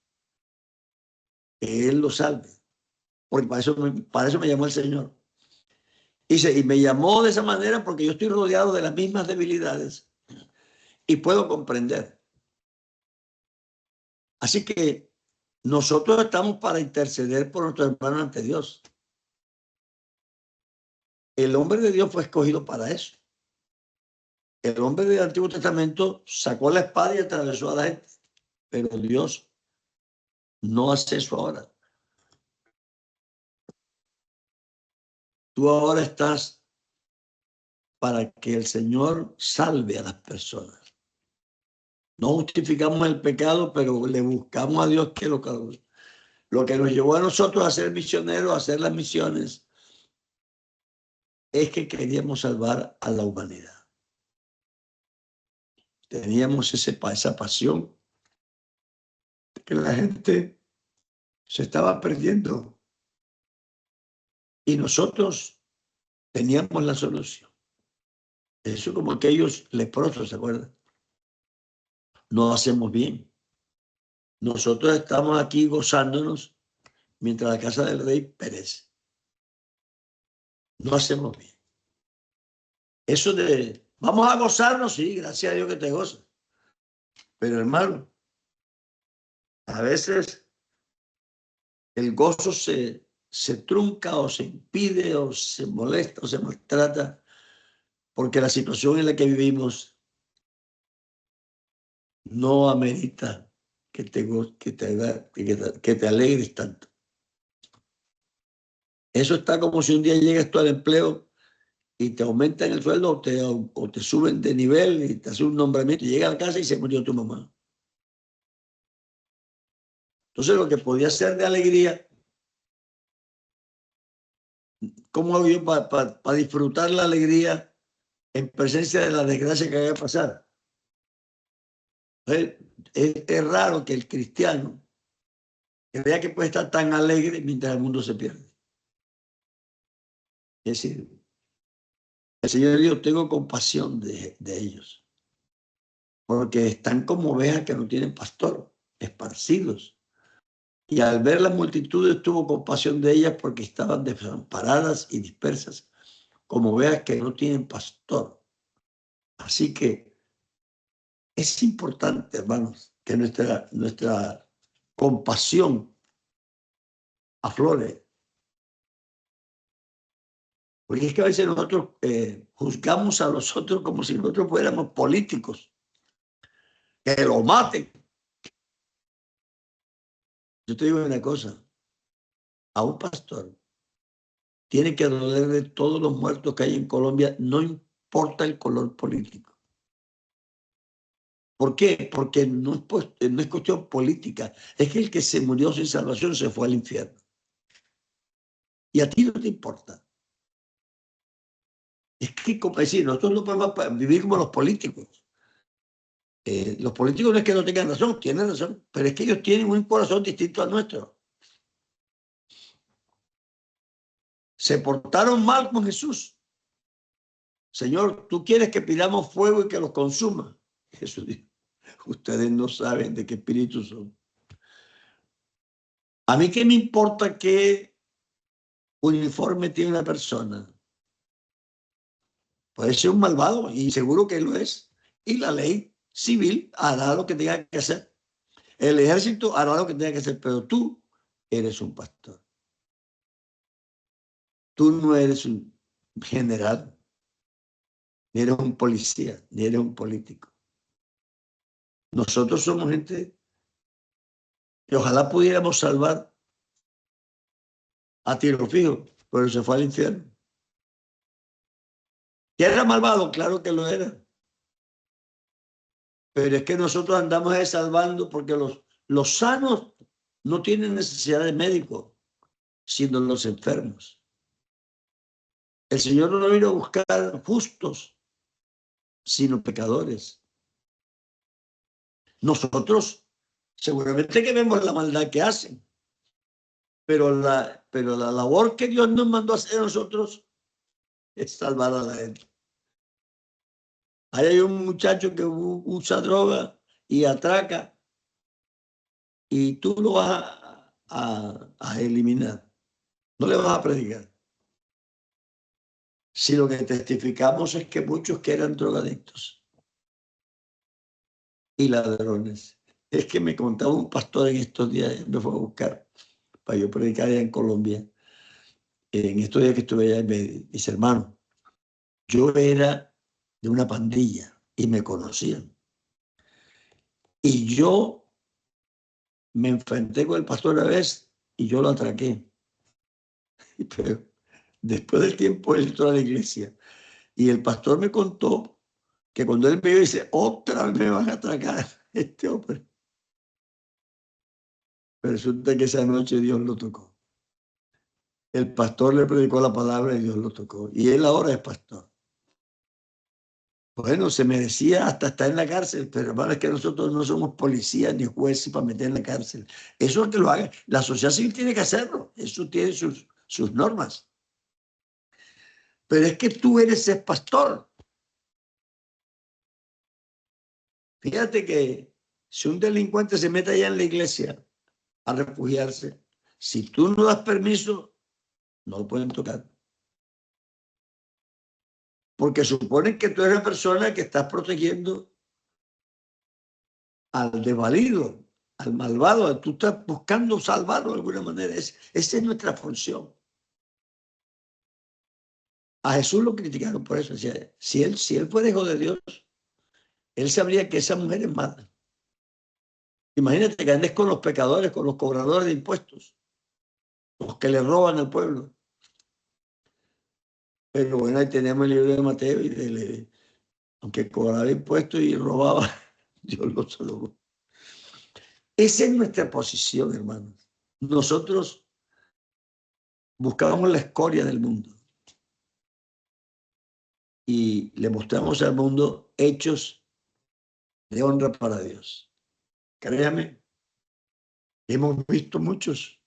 que Él lo salve. Porque para eso me llamó el Señor. Y me llamó de esa manera porque yo estoy rodeado de las mismas debilidades y puedo comprender. Así que nosotros estamos para interceder por nuestro hermano ante Dios. El hombre de Dios fue escogido para eso. El hombre del Antiguo Testamento sacó la espada y atravesó a la gente. Pero Dios no hace eso ahora. Tú ahora estás para que el Señor salve a las personas. No justificamos el pecado, pero le buscamos a Dios que lo que nos llevó a nosotros a ser misioneros, a hacer las misiones, es que queríamos salvar a la humanidad. Teníamos esa pasión que la gente se estaba perdiendo y nosotros teníamos la solución. Eso como aquellos leprosos, ¿se acuerdan? No hacemos bien. Nosotros estamos aquí gozándonos mientras la casa del rey perece. No hacemos bien. Eso de, vamos a gozarnos, sí, gracias a Dios que te gozas. Pero hermano, a veces el gozo se trunca o se impide o se molesta o se maltrata porque la situación en la que vivimos no amerita que te alegres tanto. Eso está como si un día llegas tú al empleo y te aumentan el sueldo o te suben de nivel y te hacen un nombramiento y llegas a la casa y se murió tu mamá. Entonces lo que podía ser de alegría, ¿cómo hago yo para disfrutar la alegría en presencia de la desgracia que vaya a pasar? Es raro que el cristiano crea que puede estar tan alegre mientras el mundo se pierde. Es decir, el Señor dijo, tengo compasión de ellos, porque están como ovejas que no tienen pastor, esparcidos. Y al ver las multitudes tuvo compasión de ellas porque estaban desamparadas y dispersas, como ovejas que no tienen pastor. Así que es importante, hermanos, que nuestra compasión aflore. Porque es que a veces nosotros juzgamos a los otros como si nosotros fuéramos políticos. Que lo maten. Yo te digo una cosa. A un pastor tiene que doler de todos los muertos que hay en Colombia, no importa el color político. ¿Por qué? Porque no es cuestión política. Es que el que se murió sin salvación se fue al infierno. Y a ti no te importa. Es que, como decir, nosotros no podemos vivir como los políticos. Los políticos no es que no tengan razón, tienen razón, pero es que ellos tienen un corazón distinto al nuestro. Se portaron mal con Jesús. Señor, tú quieres que pidamos fuego y que los consuma. Jesús dijo, ustedes no saben de qué espíritu son. A mí qué me importa qué uniforme tiene una persona. Puede ser un malvado y seguro que lo es. Y la ley civil hará lo que tenga que hacer. El ejército hará lo que tenga que hacer, pero tú eres un pastor. Tú no eres un general, ni eres un policía, ni eres un político. Nosotros somos gente que ojalá pudiéramos salvar a tiro fijo, pero se fue al infierno. ¿Que era malvado? Claro que lo era. Pero es que nosotros andamos salvando porque los sanos no tienen necesidad de médico, sino los enfermos. El Señor no vino a buscar justos, sino pecadores. Nosotros seguramente que vemos la maldad que hacen, pero la labor que Dios nos mandó a hacer a nosotros es salvar a la gente. Ahí hay un muchacho que usa droga y atraca y tú lo vas a eliminar. No le vas a predicar. Si lo que testificamos es que muchos que eran drogadictos y ladrones. Es que me contaba un pastor en estos días, me fue a buscar para yo predicar allá en Colombia. En estos días que estuve allá, me dice, hermano, yo era de una pandilla y me conocían. Y yo me enfrenté con el pastor una vez y yo lo atraqué. Pero después del tiempo él entró a la iglesia y el pastor me contó que cuando él me vio, dice, otra vez me van a atracar este hombre. Pero resulta que esa noche Dios lo tocó. El pastor le predicó la palabra y Dios lo tocó. Y él ahora es pastor. Bueno, se merecía hasta estar en la cárcel, pero hermano, es que nosotros no somos policías ni jueces para meter en la cárcel. Eso es que lo haga. La sociedad civil tiene que hacerlo. Eso tiene sus normas. Pero es que tú eres el pastor. Fíjate que Si un delincuente se mete allá en la iglesia a refugiarse, si tú no das permiso, no lo pueden tocar. Porque suponen que tú eres la persona que estás protegiendo al desvalido, al malvado. Tú estás buscando salvarlo de alguna manera. Esa es nuestra función. A Jesús lo criticaron por eso. Decía, si él fuera hijo de Dios, él sabría que esa mujer es mala. Imagínate que andes con los pecadores, con los cobradores de impuestos, los que le roban al pueblo. Pero bueno, ahí tenemos el libro de Mateo y aunque cobraba impuestos y robaba, Dios lo salvó. Esa es nuestra posición, hermanos. Nosotros buscamos la escoria del mundo y le mostramos al mundo hechos de honra para Dios. Créame, hemos visto muchos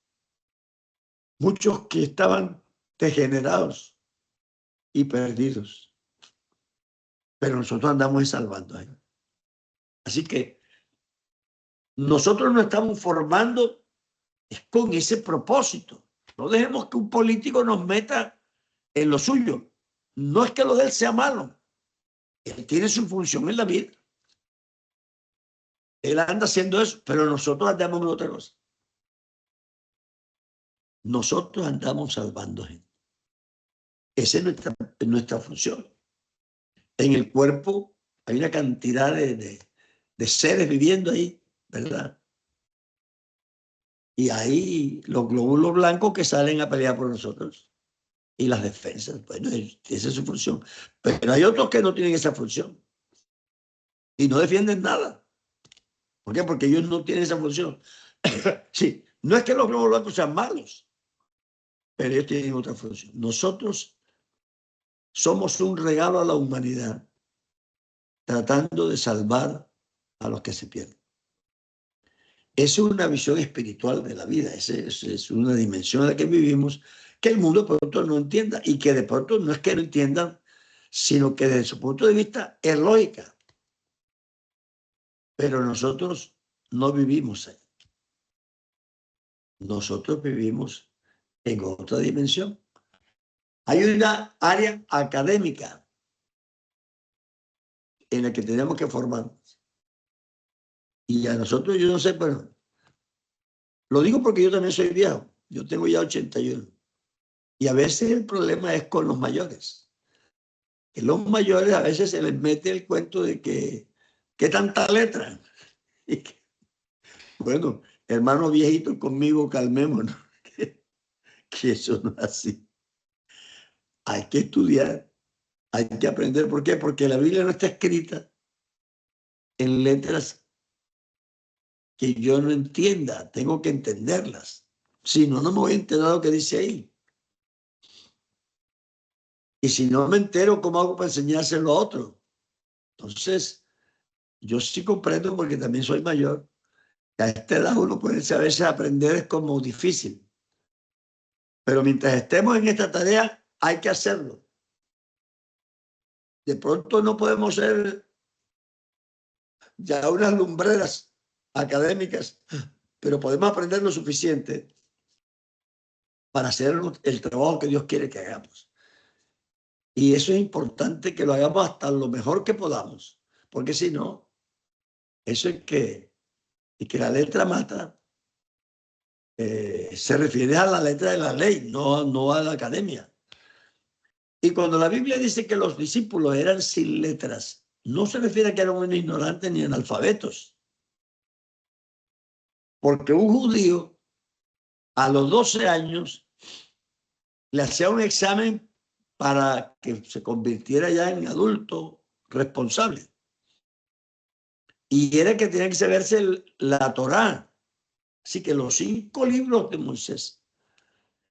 que estaban degenerados y perdidos, pero nosotros andamos salvando a ellos. Así que nosotros nos estamos formando con ese propósito. No dejemos que un político nos meta en lo suyo. No es que lo de él sea malo. Él tiene su función en la vida. Él anda haciendo eso, pero nosotros andamos en otra cosa. Nosotros andamos salvando gente. Esa es nuestra función. En el cuerpo hay una cantidad de seres viviendo ahí, ¿verdad? Y hay los glóbulos blancos que salen a pelear por nosotros. Y las defensas, bueno, esa es su función. Pero hay otros que no tienen esa función. Y no defienden nada. ¿Por qué? Porque ellos no tienen esa función. Sí, no es que los glóbulos blancos sean malos, pero ellos tienen otra función. Nosotros somos un regalo a la humanidad, tratando de salvar a los que se pierden. Es una visión espiritual de la vida, es una dimensión en la que vivimos que el mundo de pronto no entienda y que de pronto no es que no entiendan, sino que desde su punto de vista es lógica. Pero nosotros no vivimos ahí. Nosotros vivimos en otra dimensión. Hay una área académica en la que tenemos que formarnos. Y a nosotros, yo no sé, pero lo digo porque yo también soy viejo. Yo tengo ya 81. Y a veces el problema es con los mayores. Que los mayores a veces se les mete el cuento de que, ¿qué tanta letra? Y que, bueno, hermano viejito, conmigo calmémonos. Que eso no es así. Hay que estudiar, hay que aprender. ¿Por qué? Porque la Biblia no está escrita en letras que yo no entienda. Tengo que entenderlas. Si no, no me voy a enterar lo que dice ahí. Y si no me entero, ¿cómo hago para enseñárselo a otro? Entonces, yo sí comprendo porque también soy mayor. A esta edad uno puede a veces aprender es como difícil. Pero mientras estemos en esta tarea, hay que hacerlo. De pronto no podemos ser ya unas lumbreras académicas, pero podemos aprender lo suficiente para hacer el trabajo que Dios quiere que hagamos. Y eso es importante que lo hagamos hasta lo mejor que podamos, porque si no, eso es que la letra mata, se refiere a la letra de la ley, no a la academia. Y cuando la Biblia dice que los discípulos eran sin letras, no se refiere a que eran ignorantes ni analfabetos. Porque un judío a los 12 años le hacía un examen para que se convirtiera ya en adulto responsable. Y era que tenía que saberse la Torá. Así que los 5 libros de Moisés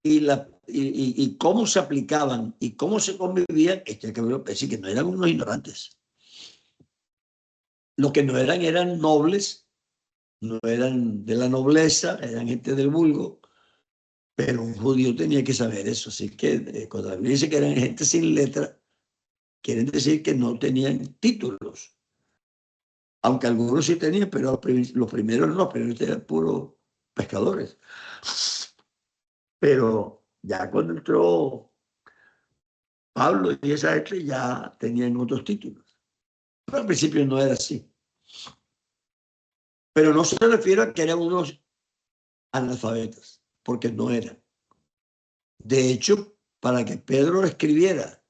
y cómo se aplicaban y cómo se convivían, decir que no eran unos ignorantes. Los que no eran nobles, no eran de la nobleza, eran gente del vulgo, pero un judío tenía que saber eso. Así que cuando la Biblia dice que eran gente sin letra, quieren decir que no tenían títulos. Aunque algunos sí tenían, pero los primeros no, pero eran puros pescadores. Pero ya cuando entró Pablo y esa gente ya tenían otros títulos. Pero al principio no era así. Pero no se refiere a que eran unos analfabetas, porque no eran. De hecho, para que Pedro escribiera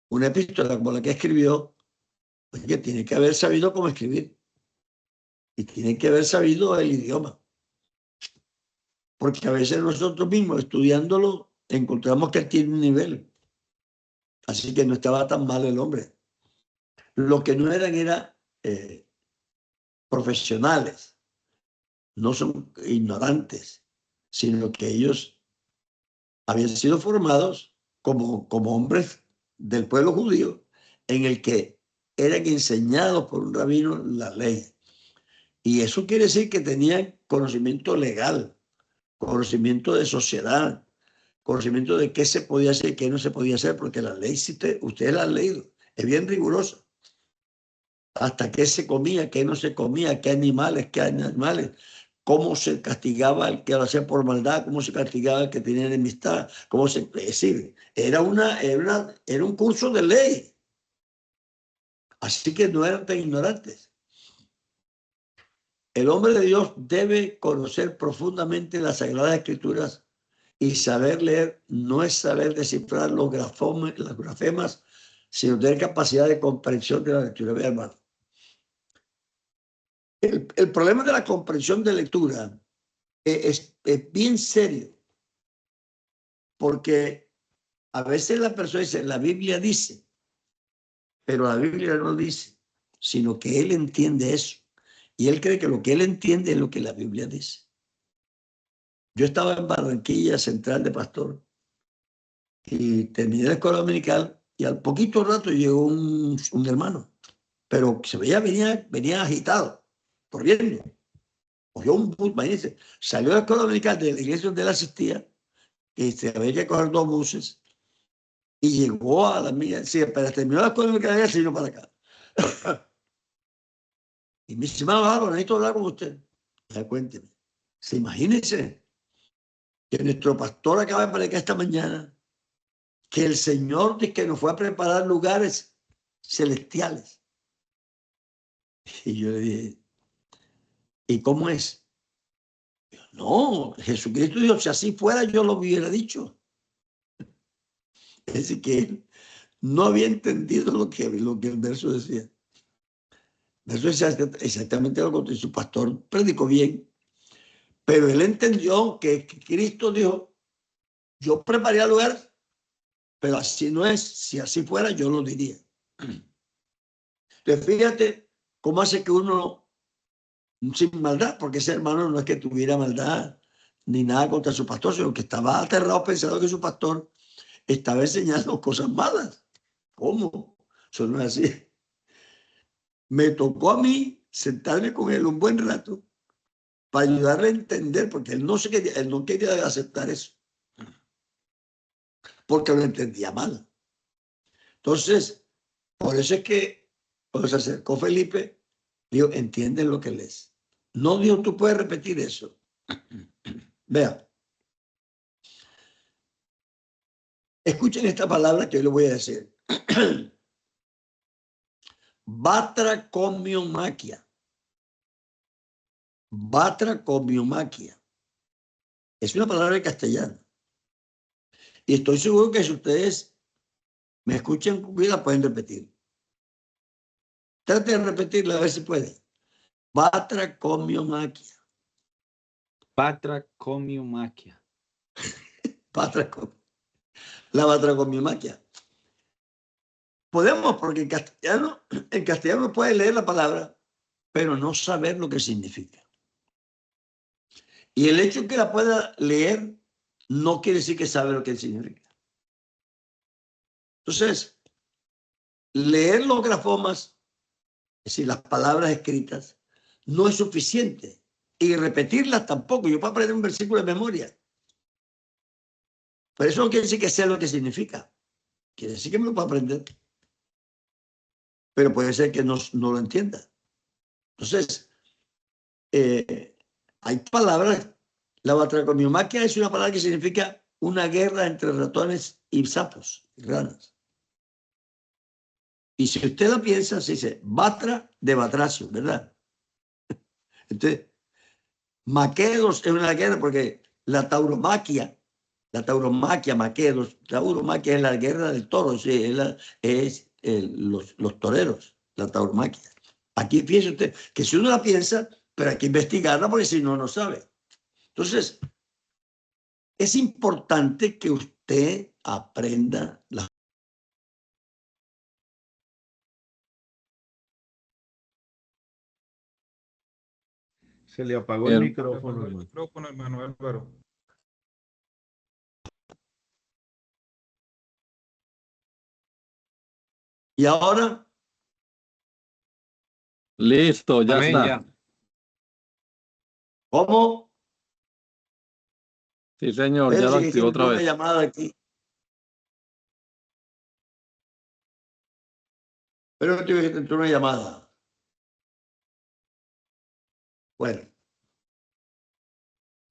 una epístola como la que escribió, oye, tiene que haber sabido cómo escribir y tiene que haber sabido el idioma. Porque a veces nosotros mismos estudiándolo encontramos que tiene un nivel. Así que no estaba tan mal el hombre. Lo que no eran era profesionales, no son ignorantes, sino que ellos habían sido formados como hombres del pueblo judío, en el que eran enseñados por un rabino la ley. Y eso quiere decir que tenían conocimiento legal, conocimiento de sociedad, conocimiento de qué se podía hacer y qué no se podía hacer, porque la ley, si ustedes la han leído, es bien rigurosa. Hasta qué se comía, qué no se comía, qué animales, cómo se castigaba el que lo hacía por maldad, cómo se castigaba el que tenía enemistad, cómo se... Es decir, era un curso de ley. Así que no eran tan ignorantes. El hombre de Dios debe conocer profundamente las Sagradas Escrituras y saber leer no es saber descifrar los grafemas, sino tener capacidad de comprensión de la lectura. Vean, hermano. El problema de la comprensión de lectura es bien serio, porque a veces la persona dice, la Biblia dice, pero la Biblia no dice, sino que él entiende eso. Y él cree que lo que él entiende es lo que la Biblia dice. Yo estaba en Barranquilla, central de pastor, y terminé la escuela dominical, y al poquito rato llegó un hermano, pero se veía, venía agitado, corriendo. Cogió un bus, imagínense, salió de la escuela dominical de la iglesia donde él asistía, y se había que coger 2 buses, y llegó a la mía, sí, pero terminó la escuela dominical y se vino para acá. Y me dice, hermano, necesito hablar con usted. Ya, cuénteme. ¿Se imagínense que nuestro pastor acaba de predicar esta mañana que el Señor dice que nos fue a preparar lugares celestiales? Y yo le dije, ¿y cómo es? No, Jesucristo dijo, si así fuera yo lo hubiera dicho. Es decir, que él no había entendido lo que el verso decía. El verso decía exactamente lo que su pastor predicó bien, pero él entendió que Cristo dijo, yo preparé el lugar, pero así no es. Si así fuera, yo lo diría. Entonces, fíjate cómo hace que uno, sin maldad, porque ese hermano no es que tuviera maldad ni nada contra su pastor, sino que estaba aterrado pensando que su pastor estaba enseñando cosas malas. ¿Cómo? Eso no es así. Me tocó a mí sentarme con él un buen rato para ayudarle a entender, porque él no quería aceptar eso, porque lo entendía mal. Entonces, por eso es que cuando se acercó Felipe, dijo, ¿entienden lo que lees? No, Dios, tú puedes repetir eso. Vea, escuchen esta palabra que yo les voy a decir. Batracomiomaquia. Batracomiomaquia. Es una palabra en castellano. Y estoy seguro que si ustedes me escuchan con cuidado, pueden repetir. Trate de repetirla a ver si puede. Batracomiomaquia. Batracomiomaquia. La batracomiomaquia. Podemos, porque en castellano puede leer la palabra, pero no saber lo que significa. Y el hecho de que la pueda leer no quiere decir que sabe lo que significa. Entonces, leer los grafomas, es decir, las palabras escritas, no es suficiente. Y repetirlas tampoco. Yo puedo aprender un versículo de memoria. Pero eso no quiere decir que sea lo que significa. Quiere decir que me lo puedo aprender. Pero puede ser que no lo entienda. Entonces, hay palabras. La batracomiomachia es una palabra que significa una guerra entre ratones y sapos, y ranas. Y si usted la piensa, se dice batra de batracio, ¿verdad? Entonces, maquedos es una guerra porque la tauromaquia, maquedos, tauromaquia es la guerra del toro, sí, los toreros, la tauromaquia. Aquí piensa usted que si uno la piensa, pero hay que investigarla porque si no, no sabe. Entonces, es importante que usted aprenda las. Se le apagó el micrófono. El micrófono, hermano Álvaro. Y ahora, Listo, ya Amén, está. ya. ¿cómo? Sí, señor, ya lo Parece que activó entró otra una vez. llamada aquí. Pero que tuve que entró una llamada. Bueno,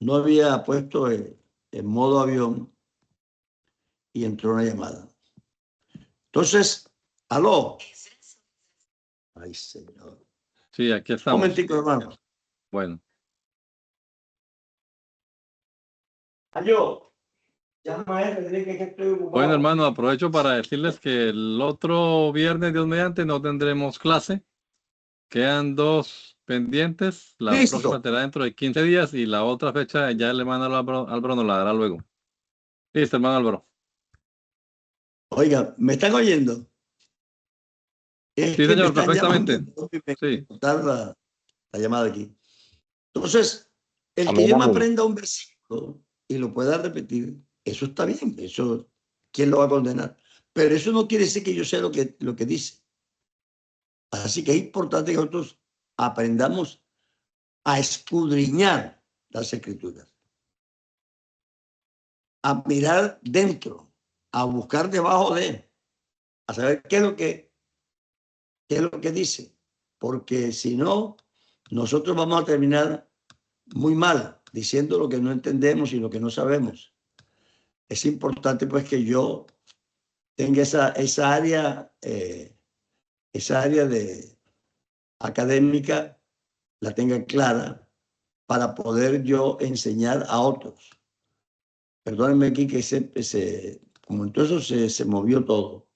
no había puesto en modo avión y entró una llamada. Entonces, aló. Ay, señor. Sí, aquí Un estamos. momentico, hermano. Bueno, Aló. Llama a él, dile que estoy ocupado. bueno, hermano, aprovecho para decirles que el otro viernes, Dios mediante, no tendremos clase. Quedan 2 pendientes. La Listo. próxima será dentro de 15 días y la otra fecha ya el hermano Álvaro nos la dará luego. Listo, hermano Álvaro. Oiga, ¿me están oyendo? Es Sí, que me señor, están perfectamente. llamando y me Sí. cortar la llamada aquí. Entonces, el que Amén, yo me amén. aprenda un versículo y lo pueda repetir, eso está bien. Eso, ¿quién lo va a condenar? Pero eso no quiere decir que yo sé lo que dice. Así que es importante que nosotros aprendamos a escudriñar las escrituras, a mirar dentro, a buscar debajo a saber qué es lo que dice. Porque si no, nosotros vamos a terminar muy mal diciendo lo que no entendemos y lo que no sabemos. Es importante pues que yo tenga esa área de académica, la tenga clara para poder yo enseñar a otros. Perdónenme aquí que como entonces se movió todo.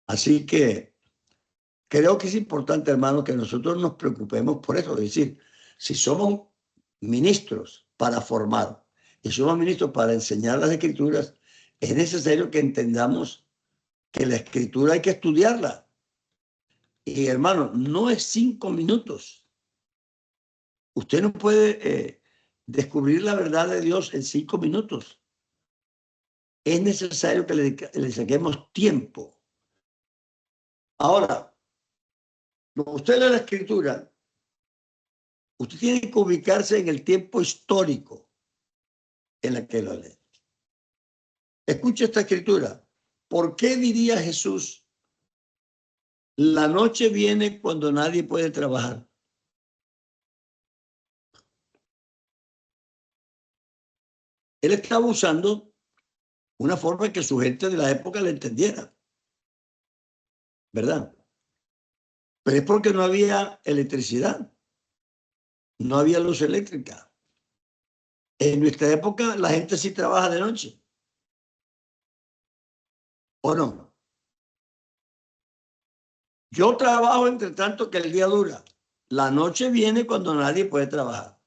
Así que creo que es importante, hermano, que nosotros nos preocupemos por eso. Es decir, si somos ministros para formar y somos ministros para enseñar las escrituras, es necesario que entendamos que la escritura hay que estudiarla. Y hermano, no es 5 minutos. Usted no puede descubrir la verdad de Dios en 5 minutos. Es necesario que le saquemos tiempo. Ahora, cuando usted lee la escritura, usted tiene que ubicarse en el tiempo histórico en la que lo lee. Escucha esta escritura. ¿Por qué diría Jesús, la noche viene cuando nadie puede trabajar? Él estaba usando una forma que su gente de la época le entendiera, ¿verdad? Pero es porque no había electricidad, no había luz eléctrica. En nuestra época la gente sí trabaja de noche, ¿o no? Yo trabajo entre tanto que el día dura. La noche viene cuando nadie puede trabajar.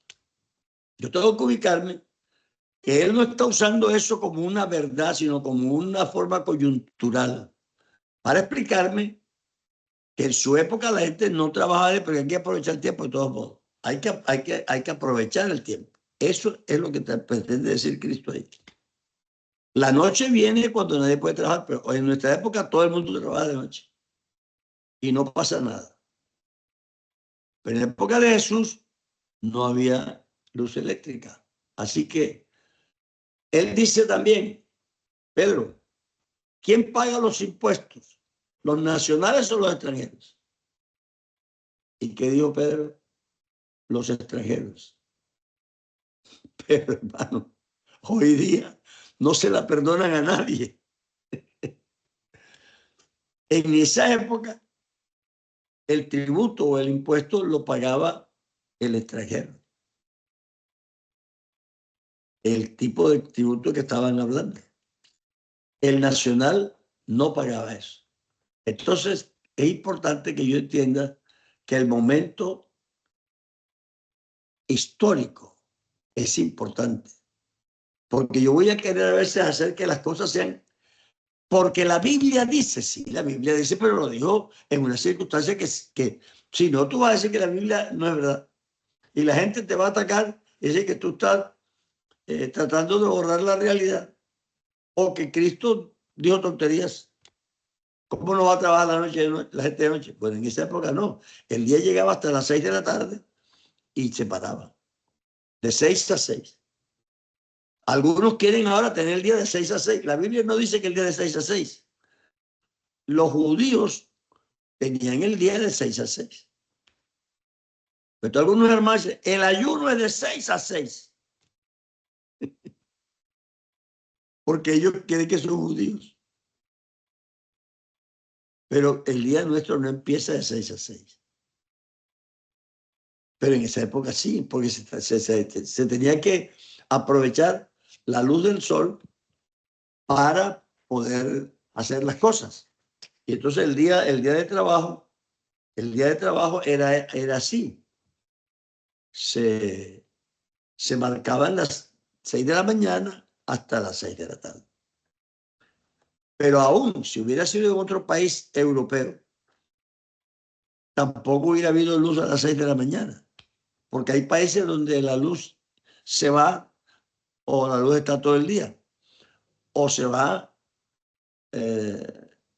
Yo tengo que ubicarme que él no está usando eso como una verdad, sino como una forma coyuntural para explicarme que en su época la gente no trabajaba, pero hay que aprovechar el tiempo de todos modos. Hay que aprovechar el tiempo. Eso es lo que pretende decir Cristo ahí. La noche viene cuando nadie puede trabajar, pero en nuestra época todo el mundo trabaja de noche y no pasa nada. Pero en la época de Jesús no había luz eléctrica. Así que él dice también, Pedro, ¿quién paga los impuestos? ¿Los nacionales o los extranjeros? ¿Y qué dijo Pedro? Los extranjeros. Pero hermano, hoy día no se la perdonan a nadie. En esa época, el tributo o el impuesto lo pagaba el extranjero. El tipo de tributo que estaban hablando. El nacional no pagaba eso. Entonces, es importante que yo entienda que el momento histórico es importante. Porque yo voy a querer a veces hacer que las cosas sean... Porque la Biblia dice, sí, la Biblia dice, pero lo dijo en una circunstancia que si no, tú vas a decir que la Biblia no es verdad. Y la gente te va a atacar y decir que tú estás tratando de borrar la realidad. O que Cristo dijo tonterías. ¿Cómo no va a trabajar la gente de noche? Pues en esa época no. El día llegaba hasta las 6 de la tarde y se paraba. De 6 a 6. Algunos quieren ahora tener el día de 6 a 6. La Biblia no dice que el día de 6 a 6. Los judíos tenían el día de 6 a 6. Pero algunos hermanos dicen, el ayuno es de 6 a 6. Porque ellos quieren que son judíos. Pero el día nuestro no empieza de 6 a 6. Pero en esa época sí, porque se tenía que aprovechar la luz del sol para poder hacer las cosas. Y entonces el día de trabajo era así. Se marcaban las 6 de la mañana hasta las 6 de la tarde. Pero aún si hubiera sido en otro país europeo, tampoco hubiera habido luz a las 6 de la mañana. Porque hay países donde la luz se va o la luz está todo el día. O se va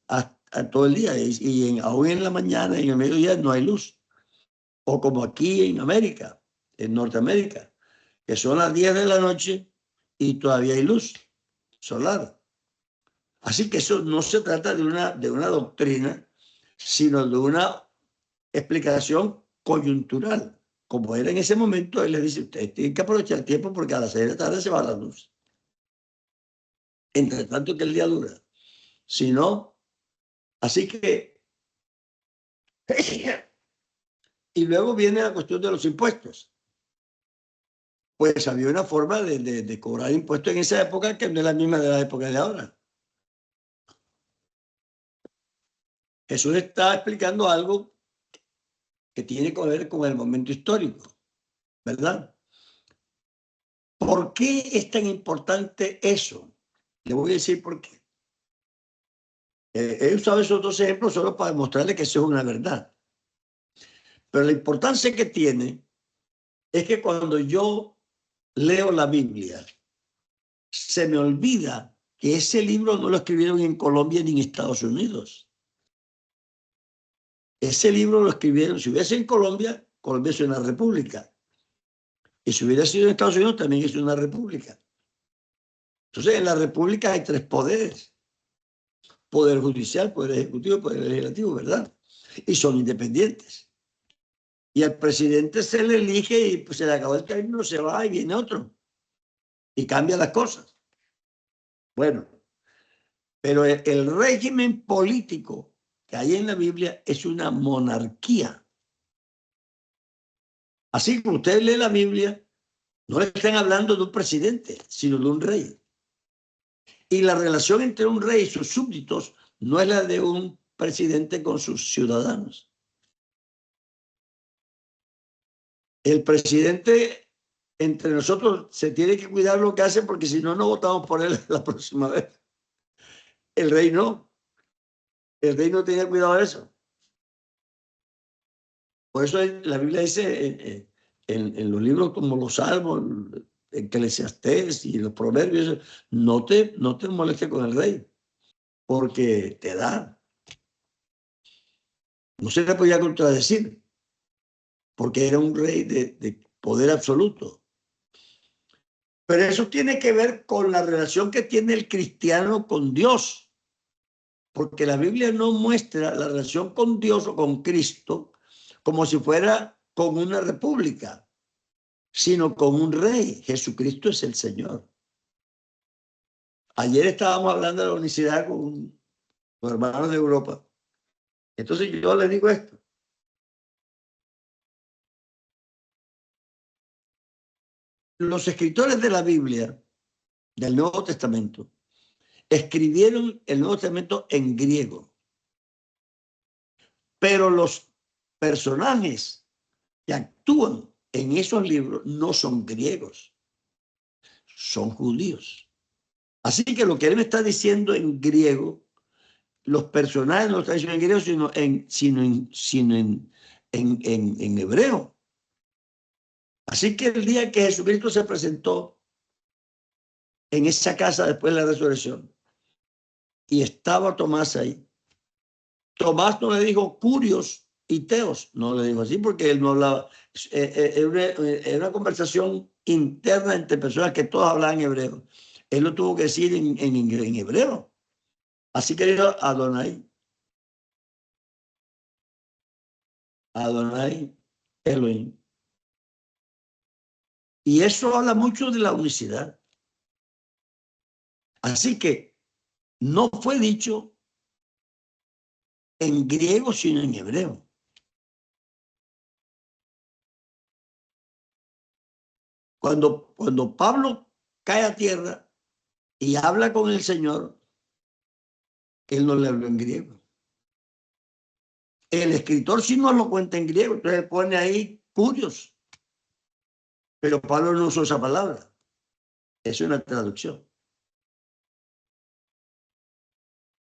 a todo el día. Y aún en la mañana, en el mediodía, no hay luz. O como aquí en América, en Norteamérica, que son las 10 de la noche y todavía hay luz solar. Así que eso no se trata de una doctrina, sino de una explicación coyuntural. Como era en ese momento, él le dice, ustedes tienen que aprovechar el tiempo porque a las 6 de la tarde se va la luz. Entre tanto que el día dura. Si no, así que... Y luego viene la cuestión de los impuestos. Pues había una forma de cobrar impuestos en esa época que no es la misma de la época de ahora. Jesús está explicando algo que tiene que ver con el momento histórico, ¿verdad? ¿Por qué es tan importante eso? Le voy a decir por qué. He usado esos dos ejemplos solo para demostrarle que eso es una verdad. Pero la importancia que tiene es que cuando yo leo la Biblia, se me olvida que ese libro no lo escribieron en Colombia ni en Estados Unidos. Ese libro lo escribieron, si hubiese en Colombia, Colombia es una república. Y si hubiera sido en Estados Unidos, también es una república. Entonces, en la república hay tres poderes. Poder judicial, poder ejecutivo, poder legislativo, ¿verdad? Y son independientes. Y al presidente se le elige y pues se le acabó el término, se va y viene otro. Y cambia las cosas. Bueno, pero el régimen político que hay en la Biblia es una monarquía. Así que usted lee la Biblia, no le están hablando de un presidente, sino de un rey. Y la relación entre un rey y sus súbditos no es la de un presidente con sus ciudadanos. El presidente entre nosotros se tiene que cuidar lo que hace porque si no, no votamos por él la próxima vez. El rey no. El rey no tenía cuidado de eso. Por eso la Biblia dice en los libros como los Salmos, en Eclesiastés y los Proverbios, no te molestes con el rey, porque te da. No se le podía contradecir, porque era un rey de poder absoluto. Pero eso tiene que ver con la relación que tiene el cristiano con Dios. porque la Biblia no muestra la relación con Dios o con Cristo como si fuera con una república, sino con un rey. Jesucristo es el Señor. Ayer estábamos hablando de la unicidad con los hermanos de Europa. Entonces yo les digo esto. Los escritores de la Biblia, del Nuevo Testamento, escribieron el Nuevo Testamento en griego. Pero los personajes que actúan en esos libros no son griegos, son judíos. Así que lo que él me está diciendo en griego, los personajes no están diciendo en griego, sino en hebreo. Así que el día que Jesucristo se presentó en esa casa después de la resurrección y estaba Tomás ahí, Tomás no le dijo curios y teos, no le dijo así porque él no hablaba. Era una conversación interna entre personas que todos hablaban hebreo. Él lo tuvo que decir en hebreo. Así que dijo Adonai. Adonai Elohim. Y eso habla mucho de la unicidad. Así que no fue dicho en griego, sino en hebreo. Cuando Pablo cae a tierra y habla con el Señor, él no le habló en griego. El escritor sí nos lo cuenta en griego, entonces pone ahí curios. Pero Pablo no usó esa palabra. Es una traducción.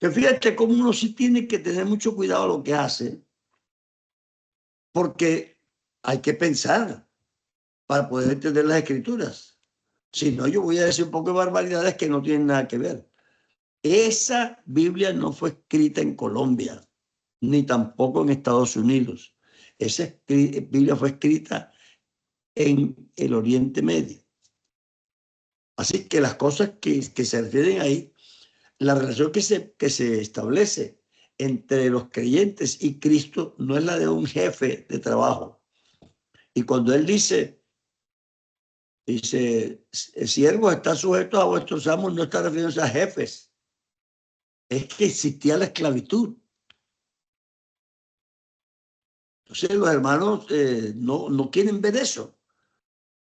Que fíjate cómo uno sí tiene que tener mucho cuidado lo que hace, porque hay que pensar para poder entender las escrituras. Si no, yo voy a decir un poco de barbaridades que no tienen nada que ver. Esa Biblia no fue escrita en Colombia, ni tampoco en Estados Unidos. Esa Biblia fue escrita en el Oriente Medio. Así que las cosas que se refieren ahí, la relación que se establece entre los creyentes y Cristo no es la de un jefe de trabajo. Y cuando él dice, siervos están sujetos a vuestros amos, no está refiriéndose a jefes. Es que existía la esclavitud. Entonces los hermanos no quieren ver eso.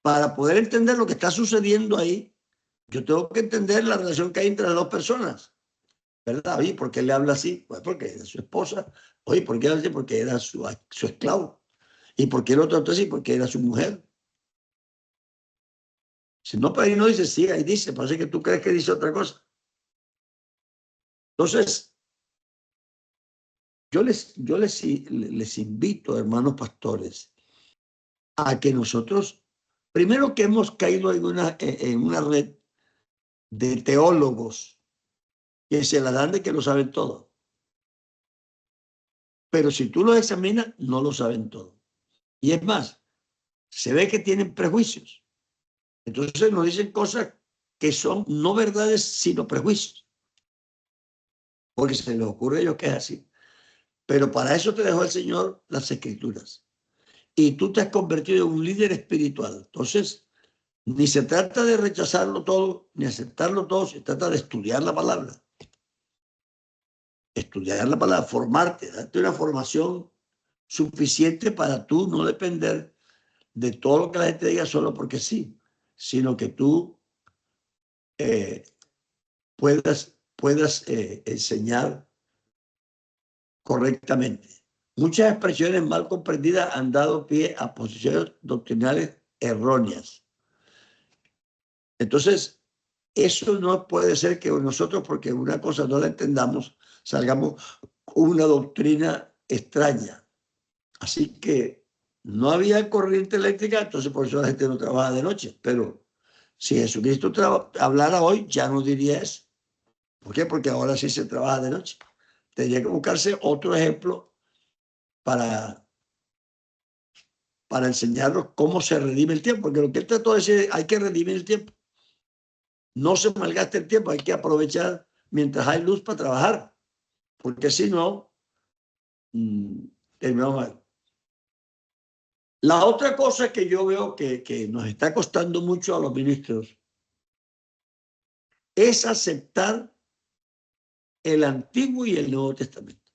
Para poder entender lo que está sucediendo ahí, yo tengo que entender la relación que hay entre las dos personas. ¿Verdad? Oye, ¿por qué le habla así? Pues porque era su esposa. Oye, ¿por qué habla así? Porque era su esclavo. ¿Y por qué el otro así? Porque era su mujer. Si no, pero ahí no dice, sí, ahí dice, parece que tú crees que dice otra cosa. Entonces, yo les invito, hermanos pastores, a que nosotros, primero que hemos caído en una red de teólogos que se la dan de que lo saben todo. Pero si tú lo examinas, no lo saben todo. Y es más, se ve que tienen prejuicios. Entonces nos dicen cosas que son no verdades, sino prejuicios. Porque se les ocurre a ellos que es así. Pero para eso te dejó el Señor las Escrituras. Y tú te has convertido en un líder espiritual. Entonces, ni se trata de rechazarlo todo, ni aceptarlo todo, se trata de estudiar la palabra. Estudiar la palabra, formarte, darte una formación suficiente para tú no depender de todo lo que la gente diga solo porque sí, sino que tú puedas enseñar correctamente. Muchas expresiones mal comprendidas han dado pie a posiciones doctrinales erróneas. Entonces, eso no puede ser que nosotros, porque una cosa no la entendamos, salgamos con una doctrina extraña. Así que no había corriente eléctrica, entonces por eso la gente no trabaja de noche. Pero si Jesucristo hablara hoy, ya no diría eso. ¿Por qué? Porque ahora sí se trabaja de noche. Tendría que buscarse otro ejemplo para enseñarnos cómo se redime el tiempo. Porque lo que él trató de decir, hay que redimir el tiempo. No se malgaste el tiempo, hay que aprovechar mientras hay luz para trabajar. porque si no, terminamos mal. La otra cosa que yo veo que nos está costando mucho a los ministros es aceptar el Antiguo y el Nuevo Testamento.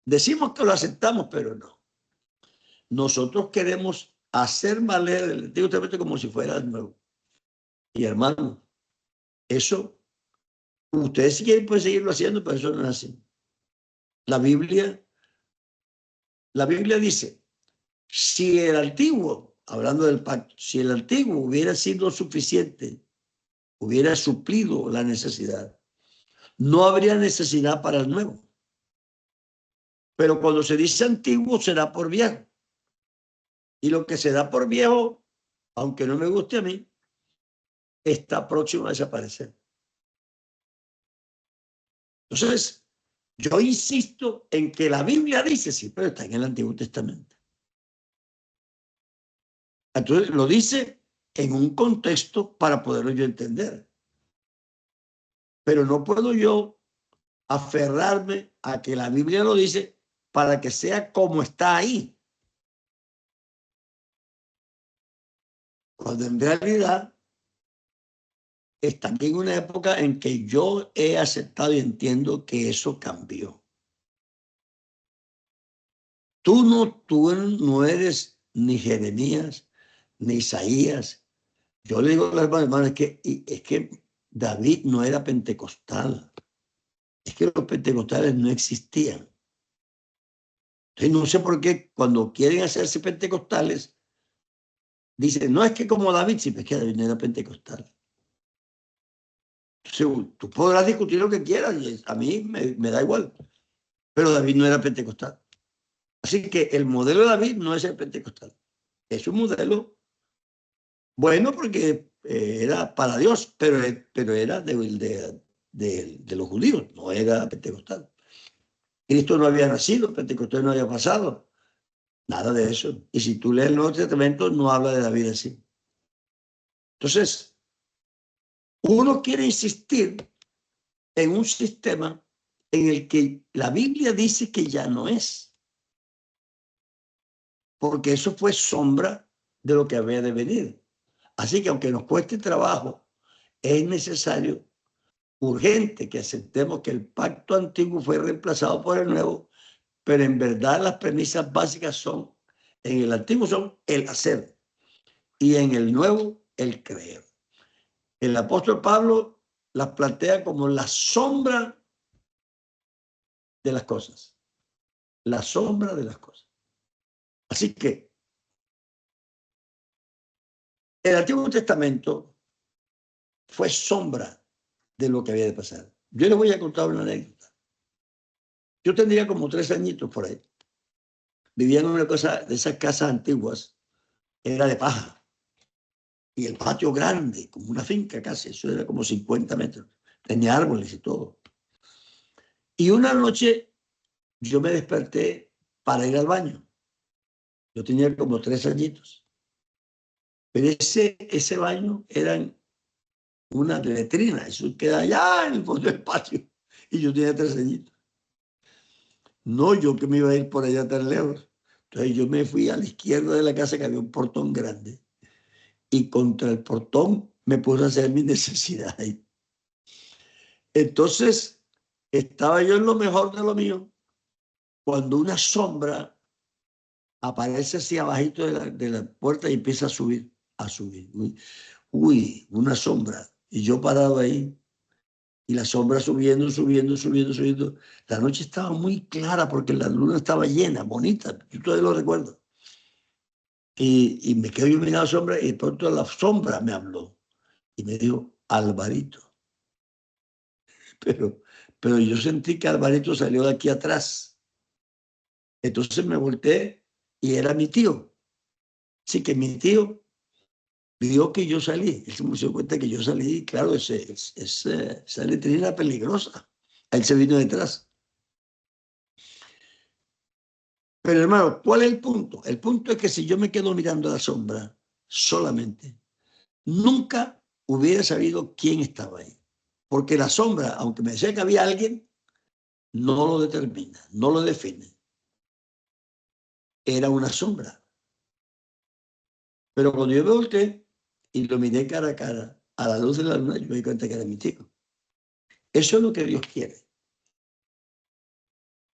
Decimos que lo aceptamos, pero no. Nosotros queremos hacer valer el Antiguo Testamento como si fuera el Nuevo. Y hermano, eso, ustedes si quieren pueden seguirlo haciendo, pero eso no es así. La Biblia dice, si el Antiguo, hablando del pacto, si el Antiguo hubiera sido suficiente, hubiera suplido la necesidad, no habría necesidad para el Nuevo. Pero cuando se dice antiguo, se da por viejo. Y lo que se da por viejo, aunque no me guste a mí, está próximo a desaparecer. Entonces, yo insisto en que la Biblia dice, sí, pero está en el Antiguo Testamento. Entonces, lo dice en un contexto para poderlo yo entender. Pero no puedo yo aferrarme a que la Biblia lo dice para que sea como está ahí. Cuando en realidad está aquí en una época en que yo he aceptado y entiendo que eso cambió. Tú no eres ni Jeremías, ni Isaías. Yo le digo a los hermanos, es que David no era pentecostal. Es que los pentecostales no existían. Entonces no sé por qué cuando quieren hacerse pentecostales, dicen, no es que como David, sí, es que David no era pentecostal. Entonces, tú podrás discutir lo que quieras, y a mí me da igual. Pero David no era pentecostal. Así que el modelo de David no es el pentecostal. Es un modelo bueno porque era para Dios, pero era de los judíos, no era pentecostal. Cristo no había nacido, Pentecostés no había pasado, nada de eso. Y si tú lees el Nuevo Testamento, no habla de David así. Entonces, uno quiere insistir en un sistema en el que la Biblia dice que ya no es, porque eso fue sombra de lo que había de venir. Así que aunque nos cueste trabajo, es necesario, urgente, que aceptemos que el pacto antiguo fue reemplazado por el nuevo, pero en verdad las premisas básicas son, en el antiguo son el hacer y en el nuevo el creer. El apóstol Pablo las plantea como la sombra de las cosas, la sombra de las cosas. Así que el Antiguo Testamento fue sombra de lo que había de pasar. Yo les voy a contar una anécdota. Yo tendría como 3 añitos por ahí. Vivía en una cosa de esas casas antiguas, era de paja. Y el patio grande, como una finca casi, eso era como 50 metros. Tenía árboles y todo. Y una noche yo me desperté para ir al baño. Yo tenía como 3 añitos. Pero ese baño eran una letrina, eso queda allá en el fondo del patio. Y yo tenía 3 añitos. No, yo que me iba a ir por allá tan lejos. Entonces yo me fui a la izquierda de la casa, que había un portón grande. Y contra el portón me puse a hacer mis necesidades. Entonces estaba yo en lo mejor de lo mío, cuando una sombra aparece así abajito de la puerta y empieza a subir, a subir. Uy, una sombra. Y yo parado ahí, y la sombra subiendo, subiendo, subiendo, subiendo. La noche estaba muy clara porque la luna estaba llena, bonita, yo todavía lo recuerdo. Y me quedé mirando la sombra y de pronto la sombra me habló y me dijo, Alvarito. Pero yo sentí que Alvarito salió de aquí atrás. Entonces me volteé y era mi tío. Así que mi tío vio que yo salí. Él se me dio cuenta que yo salí. Y claro, esa letrina era peligrosa. Él se vino detrás. Pero hermano, ¿cuál es el punto? El punto es que si yo me quedo mirando a la sombra solamente, nunca hubiera sabido quién estaba ahí. Porque la sombra, aunque me decía que había alguien, no lo determina, no lo define. Era una sombra. Pero cuando yo me volteé y lo miré cara a cara, a la luz de la luna, yo me di cuenta que era mi tío. Eso es lo que Dios quiere.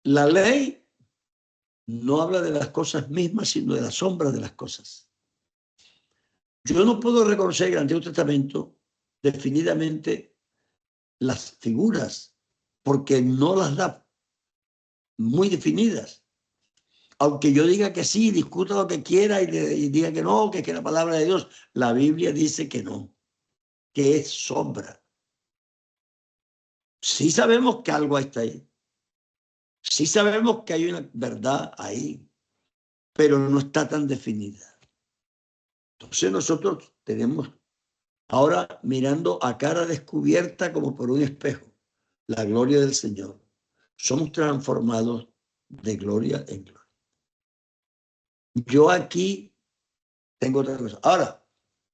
La ley no habla de las cosas mismas, sino de las sombras de las cosas. Yo no puedo reconocer en el Antiguo Testamento definidamente las figuras, porque no las da muy definidas. Aunque yo diga que sí, discuta lo que quiera y diga que no, que es la palabra de Dios, la Biblia dice que no, que es sombra. Sí sabemos que algo está ahí. Sí sabemos que hay una verdad ahí, pero no está tan definida. Entonces nosotros tenemos ahora mirando a cara descubierta como por un espejo la gloria del Señor. Somos transformados de gloria en gloria. Yo aquí tengo otra cosa. Ahora,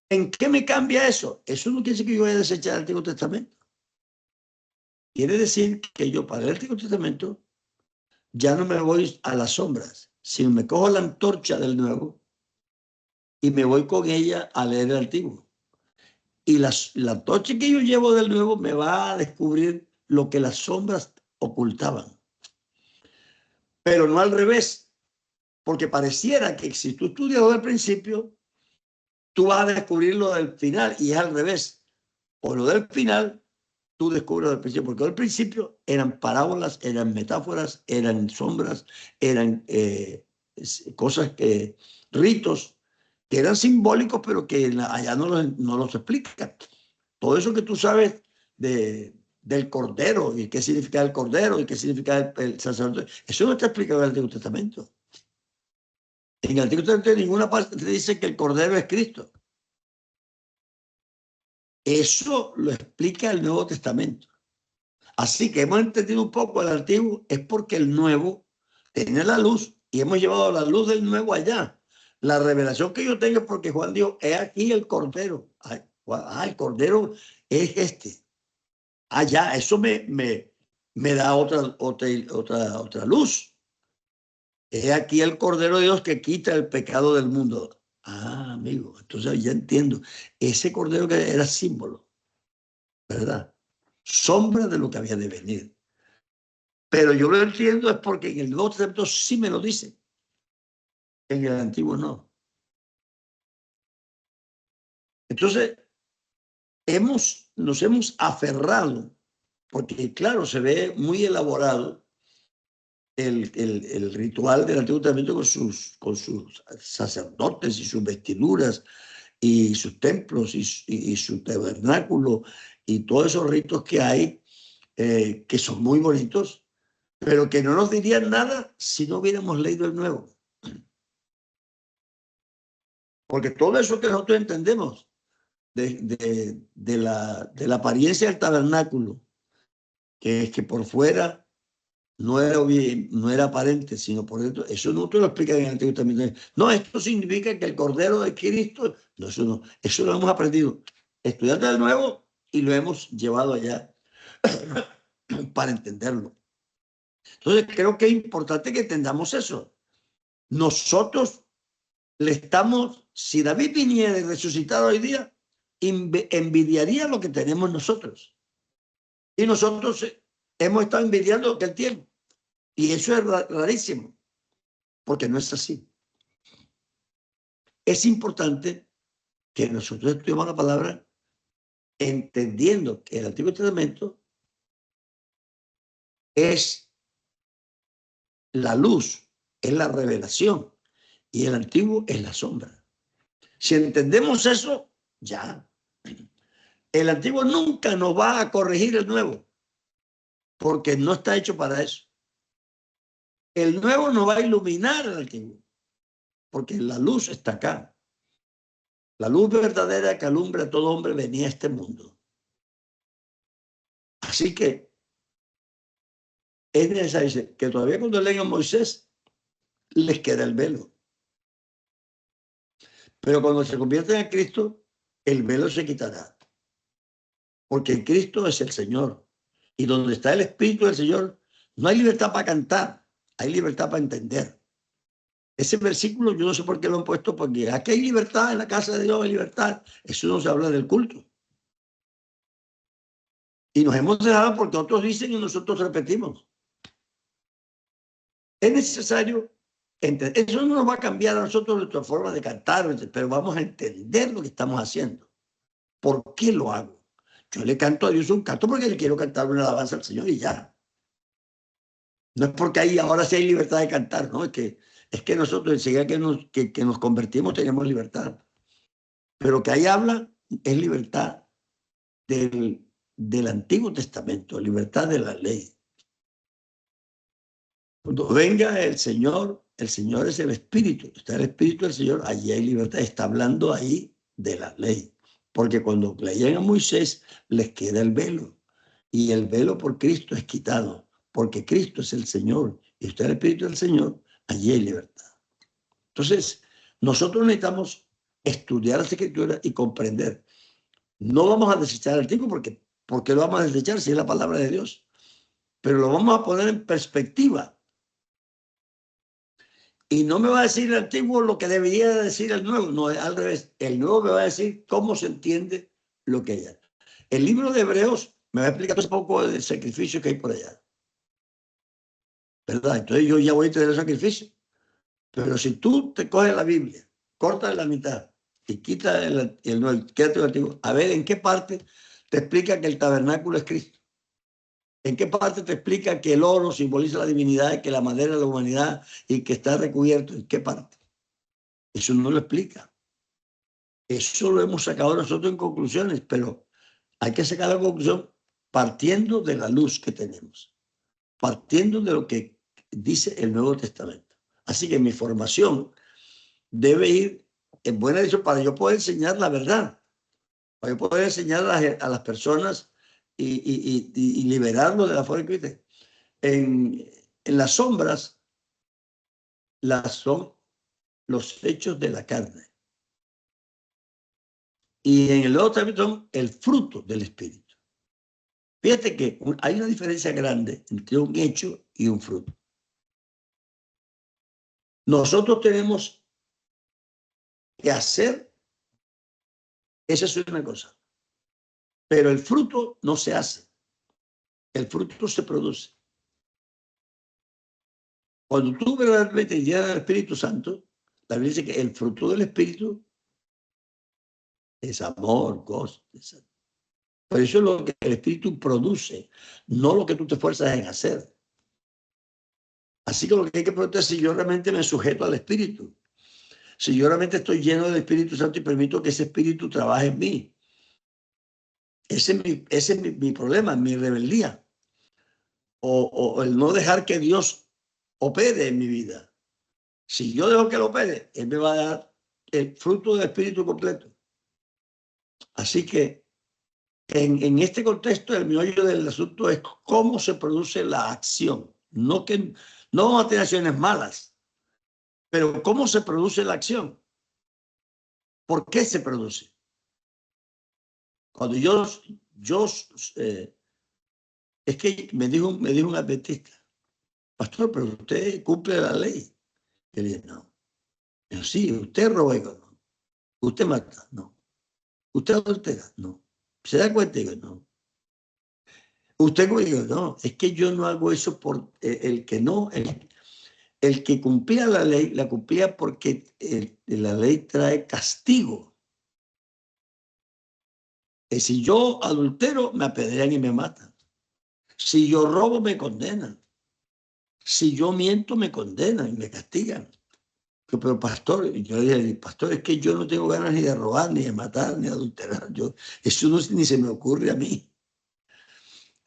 ¿en qué me cambia eso? Eso no quiere decir que yo vaya a desechar el Antiguo Testamento. Quiere decir que yo para el Antiguo Testamento ya no me voy a las sombras, sino me cojo la antorcha del Nuevo y me voy con ella a leer el Antiguo. Y la antorcha que yo llevo del Nuevo me va a descubrir lo que las sombras ocultaban. Pero no al revés, porque pareciera que si tú estudias lo del principio, tú vas a descubrir lo del final, y es al revés. O lo del final, tú descubres lo del principio, porque al principio eran parábolas, eran metáforas, eran sombras, eran cosas que, ritos, que eran simbólicos, pero que allá no los explican. Todo eso que tú sabes del Cordero, y qué significa el Cordero, y qué significa el sacerdote, eso no está explicado en el Antiguo Testamento. En el Antiguo Testamento en ninguna parte te dice que el Cordero es Cristo. Eso lo explica el Nuevo Testamento. Así que hemos entendido un poco el Antiguo, es porque el Nuevo tiene la luz y hemos llevado la luz del Nuevo allá. La revelación que yo tengo es porque Juan dijo, he aquí el Cordero. El Cordero es este. Ya, eso me da otra luz. He aquí el Cordero de Dios que quita el pecado del mundo. Amigo, entonces ya entiendo. Ese Cordero que era símbolo, ¿verdad? Sombra de lo que había de venir. Pero yo lo entiendo es porque en el Nuevo Testamento sí me lo dice. En el Antiguo no. Entonces, nos hemos aferrado, porque claro, se ve muy elaborado el ritual del Antiguo Testamento con sus sacerdotes y sus vestiduras y sus templos y su tabernáculo y todos esos ritos que hay, que son muy bonitos, pero que no nos dirían nada si no hubiéramos leído el Nuevo. Porque todo eso que nosotros entendemos de la apariencia del tabernáculo, que es que por fuera no era aparente, sino por dentro, eso no te lo explica en el Antiguo Testamento. No, esto significa que el Cordero de Cristo, no, eso lo hemos aprendido estudiando de nuevo y lo hemos llevado allá para entenderlo. Entonces creo que es importante que entendamos eso. Nosotros le estamos, si David viniera y resucitara hoy día, envidiaría lo que tenemos nosotros. Y nosotros hemos estado envidiando lo que él tiene. Y eso es rarísimo, porque no es así. Es importante que nosotros estudiemos la palabra entendiendo que el Antiguo Testamento es la luz, es la revelación, y el Antiguo es la sombra. Si entendemos eso, ya. El Antiguo nunca nos va a corregir el Nuevo, porque no está hecho para eso. El Nuevo nos va a iluminar el Antiguo, porque la luz está acá. La luz verdadera que alumbra a todo hombre venía a este mundo. Así que es necesario que todavía cuando leen a Moisés les queda el velo. Pero cuando se convierten en Cristo, el velo se quitará. Porque Cristo es el Señor. Y donde está el Espíritu del Señor, No hay libertad para cantar, hay libertad para entender. Ese versículo yo no sé por qué lo han puesto, porque aquí hay libertad, en la casa de Dios hay libertad. Eso no se habla del culto. Y nos hemos dejado porque otros dicen y nosotros repetimos. Es necesario entender. Eso no nos va a cambiar a nosotros nuestra forma de cantar, pero vamos a entender lo que estamos haciendo. ¿Por qué lo hago? Yo le canto a Dios un canto porque le quiero cantar una alabanza al Señor y ya. No es porque ahí ahora sí hay libertad de cantar, ¿no? Es que nosotros enseguida que nos convertimos tenemos libertad. Pero que ahí habla es libertad del Antiguo Testamento, libertad de la ley. Cuando venga el Señor es el Espíritu. Está el Espíritu del Señor, allí hay libertad. Está hablando ahí de la ley. Porque cuando leían a Moisés, les queda el velo. Y el velo por Cristo es quitado. Porque Cristo es el Señor. Y está el Espíritu del Señor, allí hay libertad. Entonces, nosotros necesitamos estudiar las Escrituras y comprender. No vamos a desechar el Antiguo porque lo vamos a desechar si es la palabra de Dios. Pero lo vamos a poner en perspectiva. Y no me va a decir el Antiguo lo que debería decir el Nuevo. No, al revés. El Nuevo me va a decir cómo se entiende lo que hay. El libro de Hebreos me va a explicar un poco del sacrificio que hay por allá. ¿Verdad? Entonces yo ya voy a tener el sacrificio. Pero si tú te coges la Biblia, cortas la mitad y quitas el Nuevo, quédate el Antiguo, a ver en qué parte te explica que el tabernáculo es Cristo. ¿En qué parte te explica que el oro simboliza la divinidad, que la madera es la humanidad y que está recubierto? ¿En qué parte? Eso no lo explica. Eso lo hemos sacado nosotros en conclusiones, pero hay que sacar la conclusión partiendo de la luz que tenemos, partiendo de lo que dice el Nuevo Testamento. Así que mi formación debe ir en buena dirección para yo poder enseñar la verdad, para yo poder enseñar a las personas y liberarlos de la forma de Cristo. En las sombras son los hechos de la carne. Y en el Nuevo Testamento son el fruto del Espíritu. Fíjate que hay una diferencia grande entre un hecho y un fruto. Nosotros tenemos que hacer, esa es una cosa, pero el fruto no se hace, el fruto se produce. Cuando tú verdaderamente llenas al Espíritu Santo, la Biblia dice que el fruto del Espíritu es amor, gozo. Por eso es lo que el Espíritu produce, no lo que tú te esfuerzas en hacer. Así que lo que hay que preguntar es si yo realmente me sujeto al Espíritu. Si yo realmente estoy lleno del Espíritu Santo y permito que ese Espíritu trabaje en mí. Ese es mi problema, mi rebeldía. O el no dejar que Dios opere en mi vida. Si yo dejo que lo opere, Él me va a dar el fruto del Espíritu completo. Así que en este contexto, el meollo del asunto es cómo se produce la acción. No vamos a tener acciones malas, pero cómo se produce la acción. ¿Por qué se produce? Cuando es que me dijo un adventista, pastor, pero usted cumple la ley. Yo le dije, no. Yo, sí, usted roba, no. Usted mata, no. Usted adultera, no. ¿Se da cuenta? Digo, no. Usted, digo, no, es que yo no hago eso por el que no, el que cumplía la ley, la cumplía porque la ley trae castigo. Si yo adultero, me apedrean y me matan. Si yo robo, me condenan. Si yo miento, me condenan y me castigan. Pero pastor, yo le dije, pastor, es que yo no tengo ganas ni de robar, ni de matar, ni de adulterar. Eso no, ni se me ocurre a mí.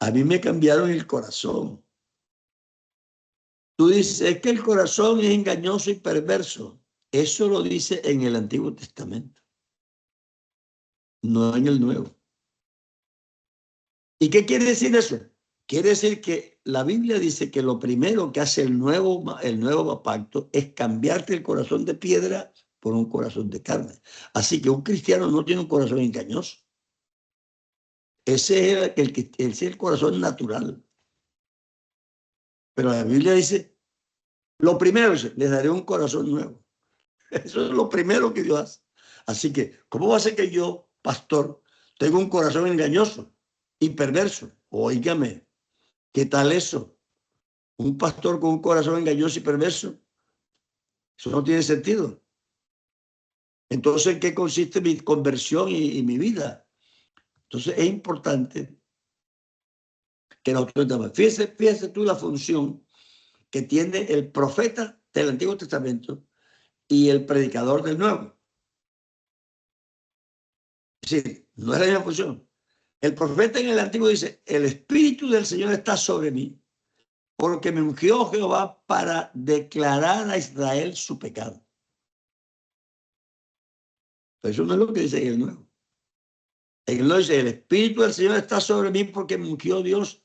A mí me cambiaron el corazón. Tú dices, es que el corazón es engañoso y perverso. Eso lo dice en el Antiguo Testamento, no en el Nuevo. ¿Y qué quiere decir eso? Quiere decir que la Biblia dice que lo primero que hace el nuevo pacto es cambiarte el corazón de piedra por un corazón de carne. Así que un cristiano no tiene un corazón engañoso. Ese es el corazón natural. Pero la Biblia dice, lo primero es, les daré un corazón nuevo. Eso es lo primero que Dios hace. Así que, ¿cómo va a ser que yo, pastor, tengo un corazón engañoso y perverso? Óigame, ¿qué tal eso? Un pastor con un corazón engañoso y perverso. Eso no tiene sentido. Entonces, ¿en qué consiste mi conversión y mi vida? Entonces, es importante que nosotros entendamos. Fíjese tú la función que tiene el profeta del Antiguo Testamento y el predicador del Nuevo. Es decir, no es la misma función. El profeta en el Antiguo dice, el Espíritu del Señor está sobre mí, porque me ungió Jehová para declarar a Israel su pecado. Pero eso no es lo que dice en el Nuevo. En el Nuevo dice, el Espíritu del Señor está sobre mí porque me ungió Dios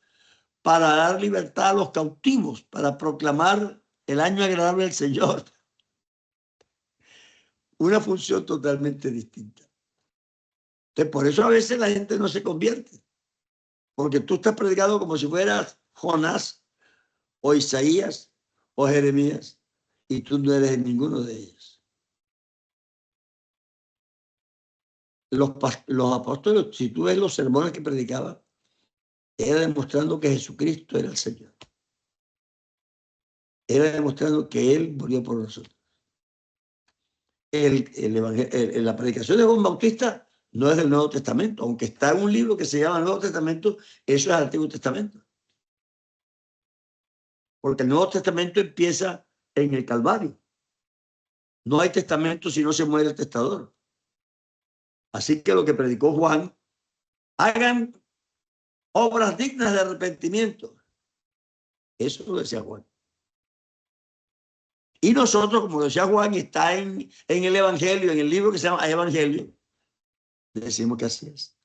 para dar libertad a los cautivos, para proclamar el año agradable del Señor. Una función totalmente distinta. Entonces, por eso a veces la gente no se convierte, porque tú estás predicando como si fueras Jonás o Isaías o Jeremías y tú no eres ninguno de ellos. Los apóstoles, si tú ves los sermones que predicaban, era demostrando que Jesucristo era el Señor. Era demostrando que Él murió por nosotros. La predicación de Juan Bautista no es del Nuevo Testamento, aunque está en un libro que se llama Nuevo Testamento, eso es el Antiguo Testamento. Porque el Nuevo Testamento empieza en el Calvario. No hay testamento si no se muere el testador. Así que lo que predicó Juan, hagan obras dignas de arrepentimiento. Eso lo decía Juan. Y nosotros, como decía Juan, está en el Evangelio, en el libro que se llama Evangelio, decimos que así es.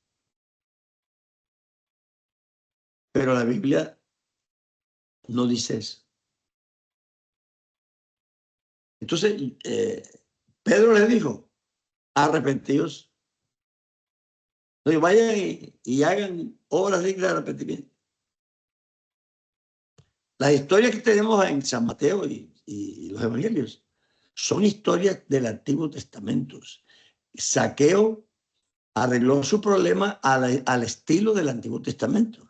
Pero la Biblia no dice eso. Entonces, Pedro les dijo, arrepentidos. Entonces, vayan y hagan obras dignas de arrepentimiento. Las historias que tenemos en San Mateo y los evangelios son historias del Antiguo Testamento. Zaqueo arregló su problema al estilo del Antiguo Testamento.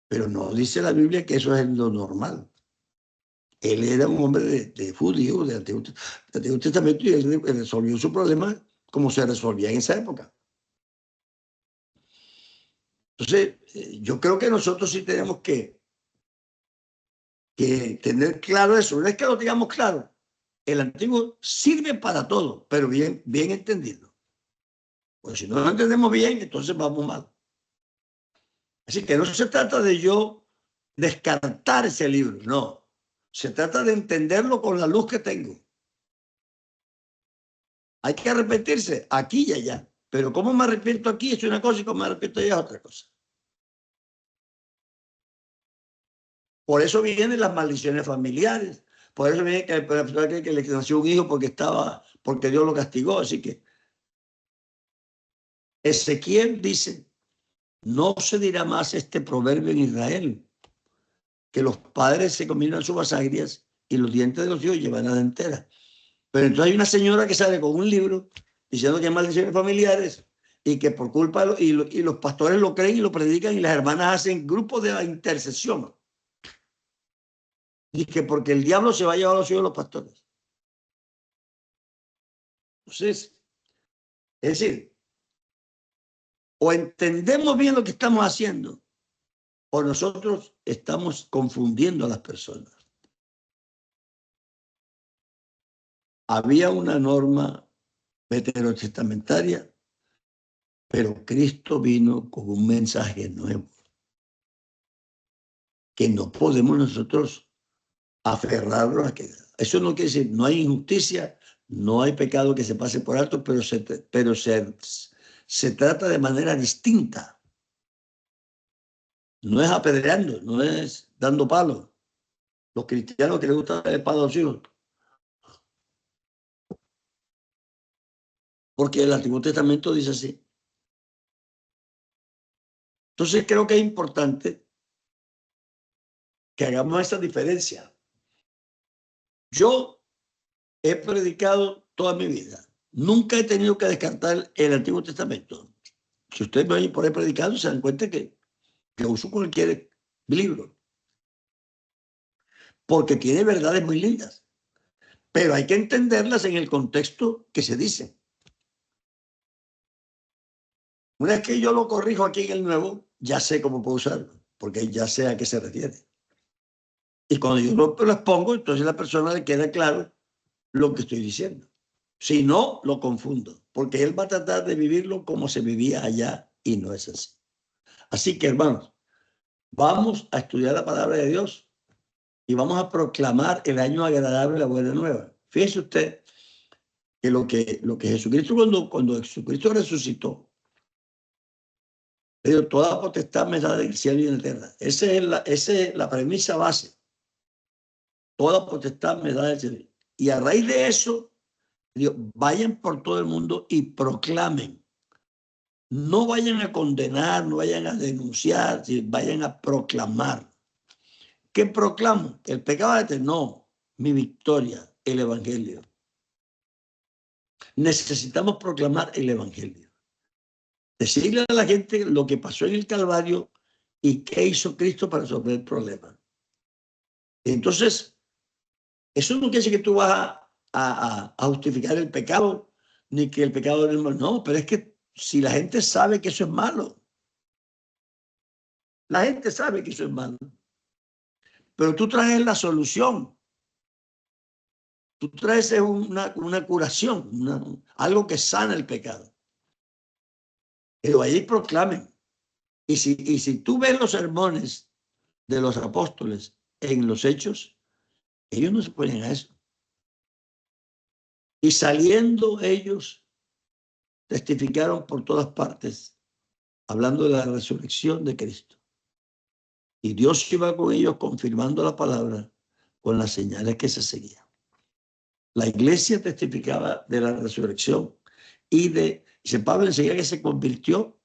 Pero no dice la Biblia que eso es lo normal. Él era un hombre de judío del Antiguo Testamento y él resolvió su problema como se resolvía en esa época. Entonces, yo creo que nosotros sí tenemos que tener claro eso. No es que lo digamos claro. El antiguo sirve para todo, pero bien entendido. Pues si no lo entendemos bien, entonces vamos mal. Así que no se trata de yo descartar ese libro, no. Se trata de entenderlo con la luz que tengo. Hay que arrepentirse aquí y allá. Pero cómo me arrepiento aquí es una cosa y cómo me arrepiento allá es otra cosa. Por eso vienen las maldiciones familiares. Por eso viene que la persona cree que le nació un hijo porque Dios lo castigó. Así que Ezequiel dice, no se dirá más este proverbio en Israel, que los padres se comieran sus vasagrias y los dientes de los hijos llevan a la entera. Pero entonces hay una señora que sale con un libro diciendo que hay maldiciones familiares y que por culpa y los pastores lo creen y lo predican y las hermanas hacen grupos de intercesión. Y que porque el diablo se va a llevar a los hijos de los pastores. Entonces, es decir, o entendemos bien lo que estamos haciendo o nosotros estamos confundiendo a las personas. Había una norma veterotestamentaria, pero Cristo vino con un mensaje nuevo que no podemos nosotros aferrarnos a que eso no quiere decir no hay injusticia, no hay pecado que se pase por alto, pero se trata de manera distinta. No es apedreando, no es dando palos. Los cristianos que les gusta el palo a los hijos. Porque el Antiguo Testamento dice así. Entonces creo que es importante que hagamos esa diferencia. Yo he predicado toda mi vida. Nunca he tenido que descartar el Antiguo Testamento. Si ustedes me oyen por ahí predicando, se dan cuenta que uso cualquier libro. Porque tiene verdades muy lindas. Pero hay que entenderlas en el contexto que se dice. Una vez que yo lo corrijo aquí en el Nuevo, ya sé cómo puedo usarlo, porque ya sé a qué se refiere. Y cuando yo lo expongo, entonces a la persona le queda claro lo que estoy diciendo. Si no, lo confundo, porque él va a tratar de vivirlo como se vivía allá y no es así. Así que, hermanos, vamos a estudiar la palabra de Dios y vamos a proclamar el año agradable de la buena nueva. Fíjese usted que lo que Jesucristo, cuando Jesucristo resucitó, le dio toda potestad me da del cielo y en la tierra. Esa es la premisa base. Toda potestad me da del cielo. Y a raíz de eso, Dios, vayan por todo el mundo y proclamen. No vayan a condenar, no vayan a denunciar, vayan a proclamar. ¿Qué proclamo? El pecado no, mi victoria, el evangelio. Necesitamos proclamar el evangelio. Decirle a la gente lo que pasó en el Calvario y qué hizo Cristo para resolver el problema. Entonces, eso no quiere decir que tú vas a justificar el pecado, ni que el pecado es malo. No, pero es que si la gente sabe que eso es malo, la gente sabe que eso es malo, pero tú traes la solución. Tú traes una curación, algo que sana el pecado. Pero ahí proclamen. Y si tú ves los sermones de los apóstoles en los hechos, ellos no se ponen a eso. Y saliendo ellos, testificaron por todas partes, hablando de la resurrección de Cristo. Y Dios iba con ellos confirmando la palabra con las señales que se seguían. La iglesia testificaba de la resurrección y Pablo enseguida que se convirtió,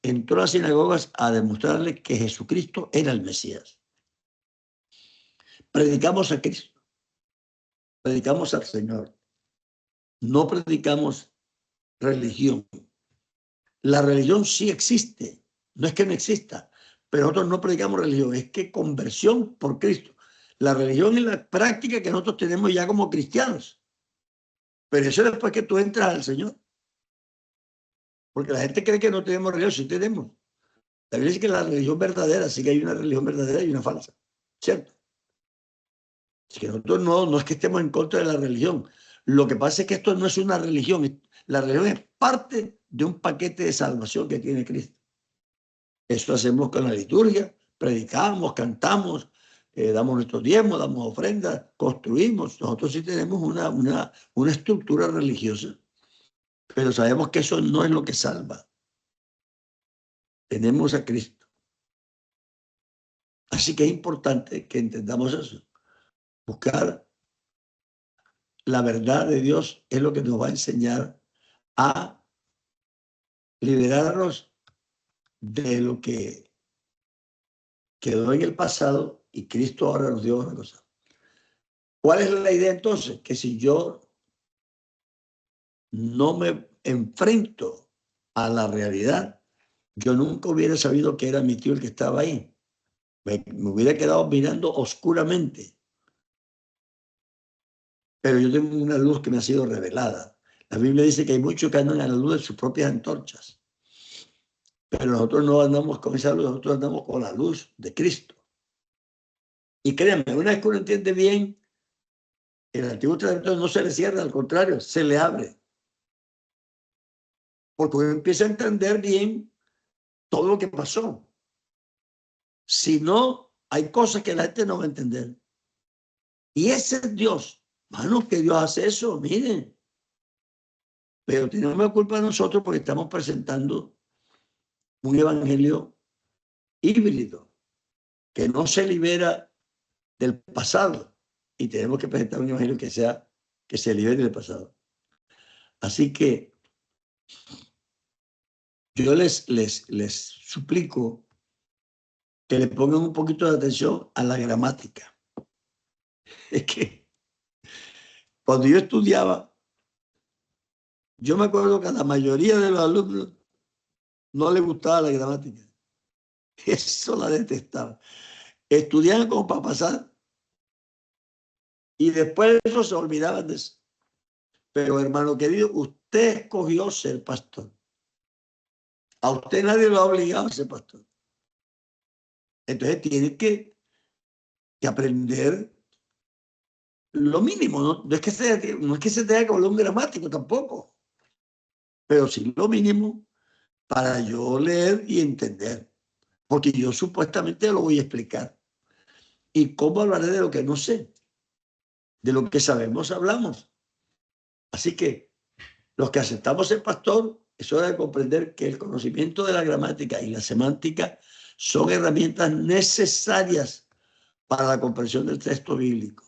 entró a las sinagogas a demostrarle que Jesucristo era el Mesías. Predicamos a Cristo, predicamos al Señor, no predicamos religión. La religión sí existe, no es que no exista, pero nosotros no predicamos religión, es que conversión por Cristo. La religión es la práctica que nosotros tenemos ya como cristianos, pero eso es después que tú entras al Señor. Porque la gente cree que no tenemos religión, sí tenemos. La Biblia dice que la religión verdadera, sí que hay una religión verdadera y una falsa, ¿cierto? Así que nosotros no es que estemos en contra de la religión. Lo que pasa es que esto no es una religión. La religión es parte de un paquete de salvación que tiene Cristo. Eso hacemos con la liturgia, predicamos, cantamos, damos nuestros diezmos, damos ofrendas, construimos. Nosotros sí tenemos una estructura religiosa, pero sabemos que eso no es lo que salva. Tenemos a Cristo. Así que es importante que entendamos eso. Buscar la verdad de Dios es lo que nos va a enseñar a liberarnos de lo que quedó en el pasado y Cristo ahora nos dio una cosa. ¿Cuál es la idea entonces? Que si yo no me enfrento a la realidad, yo nunca hubiera sabido que era mi tío el que estaba ahí. Me hubiera quedado mirando oscuramente. Pero yo tengo una luz que me ha sido revelada. La Biblia dice que hay muchos que andan a la luz de sus propias antorchas. Pero nosotros no andamos con esa luz, nosotros andamos con la luz de Cristo. Y créanme, una vez que uno entiende bien, el Antiguo Testamento no se le cierra, al contrario, se le abre. Porque uno empieza a entender bien todo lo que pasó. Si no, hay cosas que la gente no va a entender. Y ese es Dios. Hermanos, que Dios hace eso, miren. Pero tenemos la culpa nosotros porque estamos presentando un evangelio híbrido que no se libera del pasado. Y tenemos que presentar un evangelio que se libere del pasado. Así que yo les suplico que le pongan un poquito de atención a la gramática. Es que cuando yo estudiaba, yo me acuerdo que a la mayoría de los alumnos no les gustaba la gramática. Eso la detestaba. Estudiaban como para pasar y después de eso se olvidaban de eso. Pero hermano querido, usted escogió ser pastor. A usted nadie lo ha obligado a ser pastor. Entonces tiene que aprender lo mínimo. No es que se tenga que volver un gramático tampoco, pero sí lo mínimo para yo leer y entender. Porque yo supuestamente lo voy a explicar. ¿Y cómo hablaré de lo que no sé? De lo que sabemos hablamos. Así que los que aceptamos ser pastor, es hora de comprender que el conocimiento de la gramática y la semántica son herramientas necesarias para la comprensión del texto bíblico.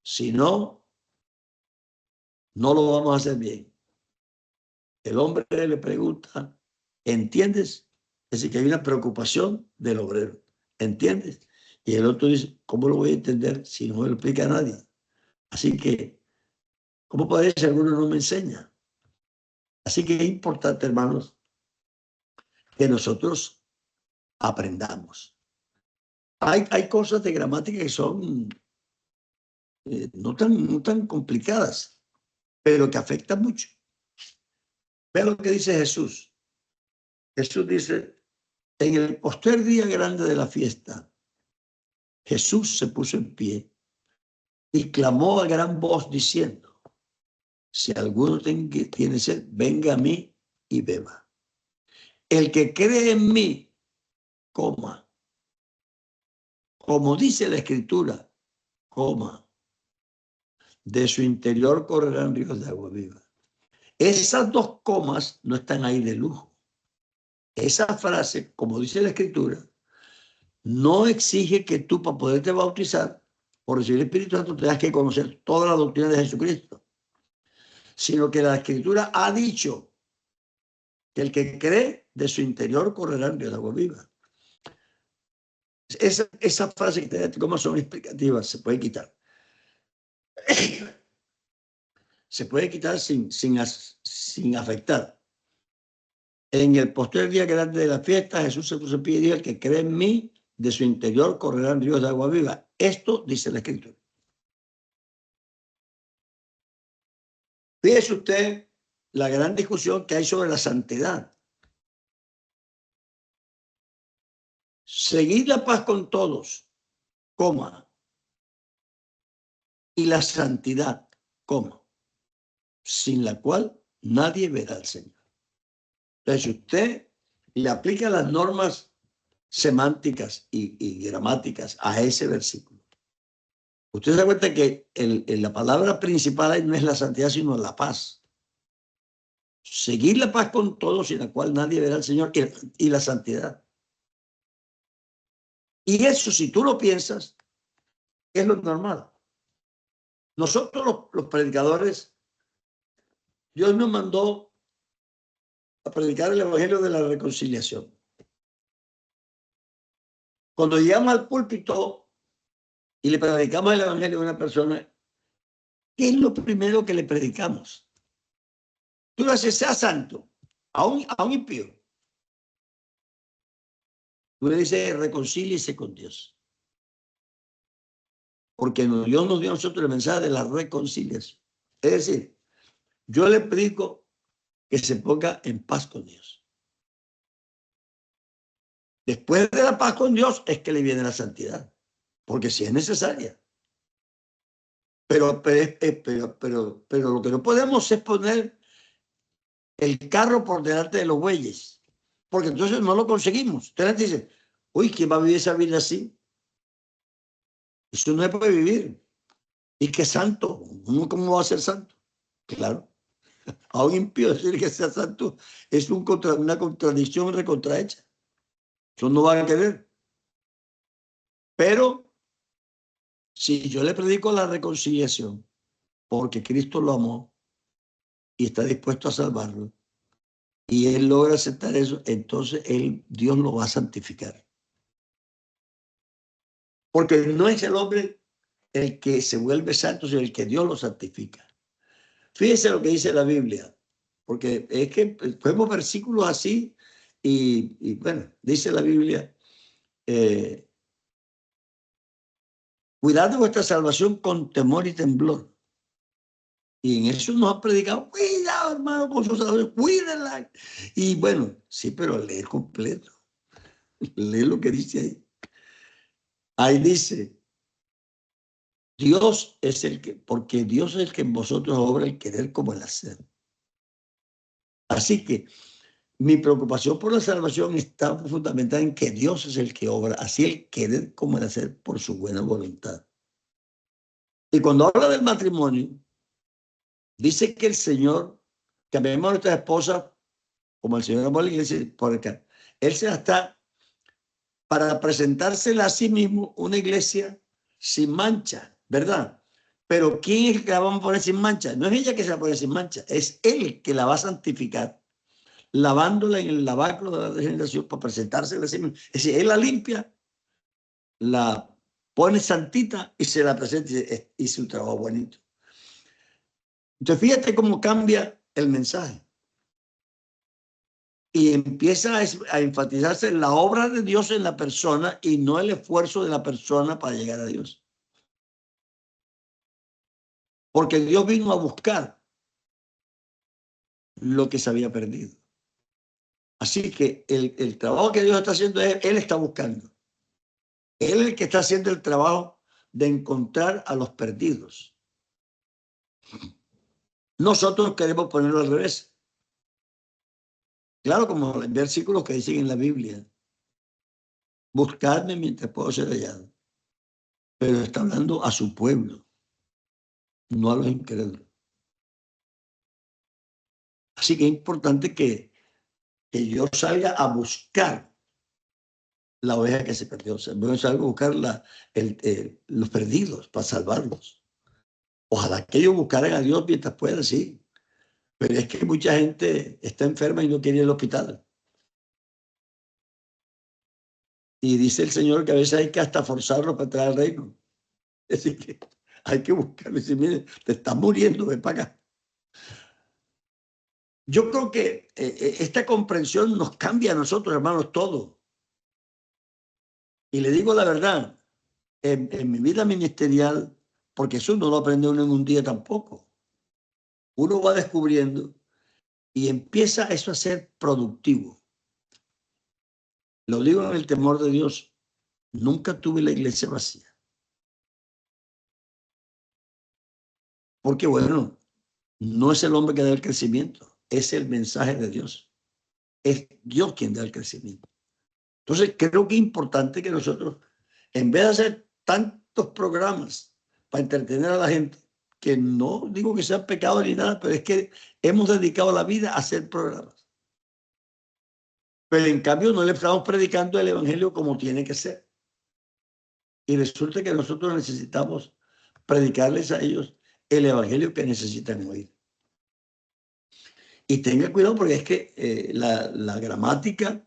Si no, no lo vamos a hacer bien. El hombre le pregunta, ¿entiendes? Es decir, que hay una preocupación del obrero. ¿Entiendes? Y el otro dice, ¿cómo lo voy a entender si no me lo explica a nadie? Así que, ¿cómo puede ser si alguno no me enseña? Así que es importante, hermanos, que nosotros aprendamos. Hay cosas de gramática que son no tan complicadas, pero que afectan mucho. Vea lo que dice Jesús. Jesús dice, en el postrer día grande de la fiesta, Jesús se puso en pie y clamó a gran voz diciendo, si alguno tiene sed, venga a mí y beba. El que cree en mí, coma. Como dice la Escritura, coma. De su interior correrán ríos de agua viva. Esas dos comas no están ahí de lujo. Esa frase, como dice la Escritura, no exige que tú, para poderte bautizar por recibir el Espíritu Santo, tengas que conocer toda la doctrina de Jesucristo, sino que la Escritura ha dicho que el que cree, de su interior correrán ríos de agua viva. Esa frase que te como son explicativas, se puede quitar. Se puede quitar sin afectar. En el postrer día grande de la fiesta, Jesús se puso en pie y dijo, el que cree en mí, de su interior correrán ríos de agua viva. Esto dice la Escritura. Fíjese usted la gran discusión que hay sobre la santidad. Seguid la paz con todos, coma, y la santidad, coma, sin la cual nadie verá al Señor. Entonces, si usted le aplica las normas semánticas y gramáticas a ese versículo, usted se da cuenta que la palabra principal ahí no es la santidad, sino la paz. Seguir la paz con todos, sin la cual nadie verá al Señor, y la santidad. Y eso, si tú lo piensas, es lo normal. Nosotros los predicadores, Dios nos mandó a predicar el evangelio de la reconciliación. Cuando llegamos al púlpito y le predicamos el evangelio a una persona, ¿qué es lo primero que le predicamos? Tú le haces, sea santo, a un impío. Tú le dices, reconcíliese con Dios. Porque Dios nos dio a nosotros el mensaje de la reconciliación. Es decir, yo le predico que se ponga en paz con Dios. Después de la paz con Dios es que le viene la santidad, porque sí es necesaria. Pero lo que no podemos es poner el carro por delante de los bueyes, porque entonces no lo conseguimos. Ustedes dicen, uy, ¿quién va a vivir esa vida así? Eso no se puede vivir. ¿Y qué santo? ¿Uno cómo va a ser santo? Claro. A un impío decir que sea santo es una contradicción recontrahecha. Eso no van a querer. Pero si yo le predico la reconciliación, porque Cristo lo amó y está dispuesto a salvarlo, y él logra aceptar eso, entonces Dios lo va a santificar. Porque no es el hombre el que se vuelve santo, sino el que Dios lo santifica. Fíjense lo que dice la Biblia, porque es que vemos versículos así y bueno, dice la Biblia, cuidad de vuestra salvación con temor y temblor. Y en eso nos ha predicado, cuidado hermano con su salvación, cuídenla. Y bueno, sí, pero lee completo, lee lo que dice ahí. Ahí dice, Dios es el que, porque Dios es el que en vosotros obra el querer como el hacer. Así que mi preocupación por la salvación está fundamentada en que Dios es el que obra, así el querer como el hacer por su buena voluntad. Y cuando habla del matrimonio, dice que el Señor, que amemos a nuestra esposa como el Señor amó a la iglesia, porque Él se está para presentársela a sí mismo una iglesia sin mancha, ¿verdad? Pero ¿quién es el que la vamos a poner sin mancha? No es ella que se la pone sin mancha, es Él que la va a santificar, lavándola en el lavacro de la regeneración para presentársela a sí mismo. Es decir, Él la limpia, la pone santita y se la presenta y hizo un trabajo bonito. Entonces fíjate cómo cambia el mensaje. Y empieza a enfatizarse la obra de Dios en la persona y no el esfuerzo de la persona para llegar a Dios. Porque Dios vino a buscar lo que se había perdido. Así que el trabajo que Dios está haciendo es, Él está buscando. Él es el que está haciendo el trabajo de encontrar a los perdidos. Nosotros queremos ponerlo al revés. Claro, como los versículos que dicen en la Biblia. Buscadme mientras puedo ser hallado. Pero está hablando a su pueblo, no a los incrédulos. Así que es importante que yo salga a buscar la oveja que se perdió. O sea, yo salgo a buscar los perdidos para salvarlos. Ojalá que ellos buscaran a Dios mientras puedan, sí. Pero es que mucha gente está enferma y no quiere ir al hospital. Y dice el Señor que a veces hay que hasta forzarlo para entrar al reino. Así que hay que buscarlo y decir, mire, te estás muriendo, ven para acá. Yo creo que esta comprensión nos cambia a nosotros, hermanos, todo. Y le digo la verdad, en mi vida ministerial, porque eso no lo aprende uno en un día tampoco. Uno va descubriendo y empieza eso a ser productivo. Lo digo en el temor de Dios. Nunca tuve la iglesia vacía. Porque bueno, no es el hombre que da el crecimiento, es el mensaje de Dios. Es Dios quien da el crecimiento. Entonces creo que es importante que nosotros, en vez de hacer tantos programas para entretener a la gente, que no digo que sean pecados ni nada, pero es que hemos dedicado la vida a hacer programas. Pero en cambio no le estamos predicando el evangelio como tiene que ser. Y resulta que nosotros necesitamos predicarles a ellos el evangelio que necesitan oír. Y tenga cuidado porque es que la gramática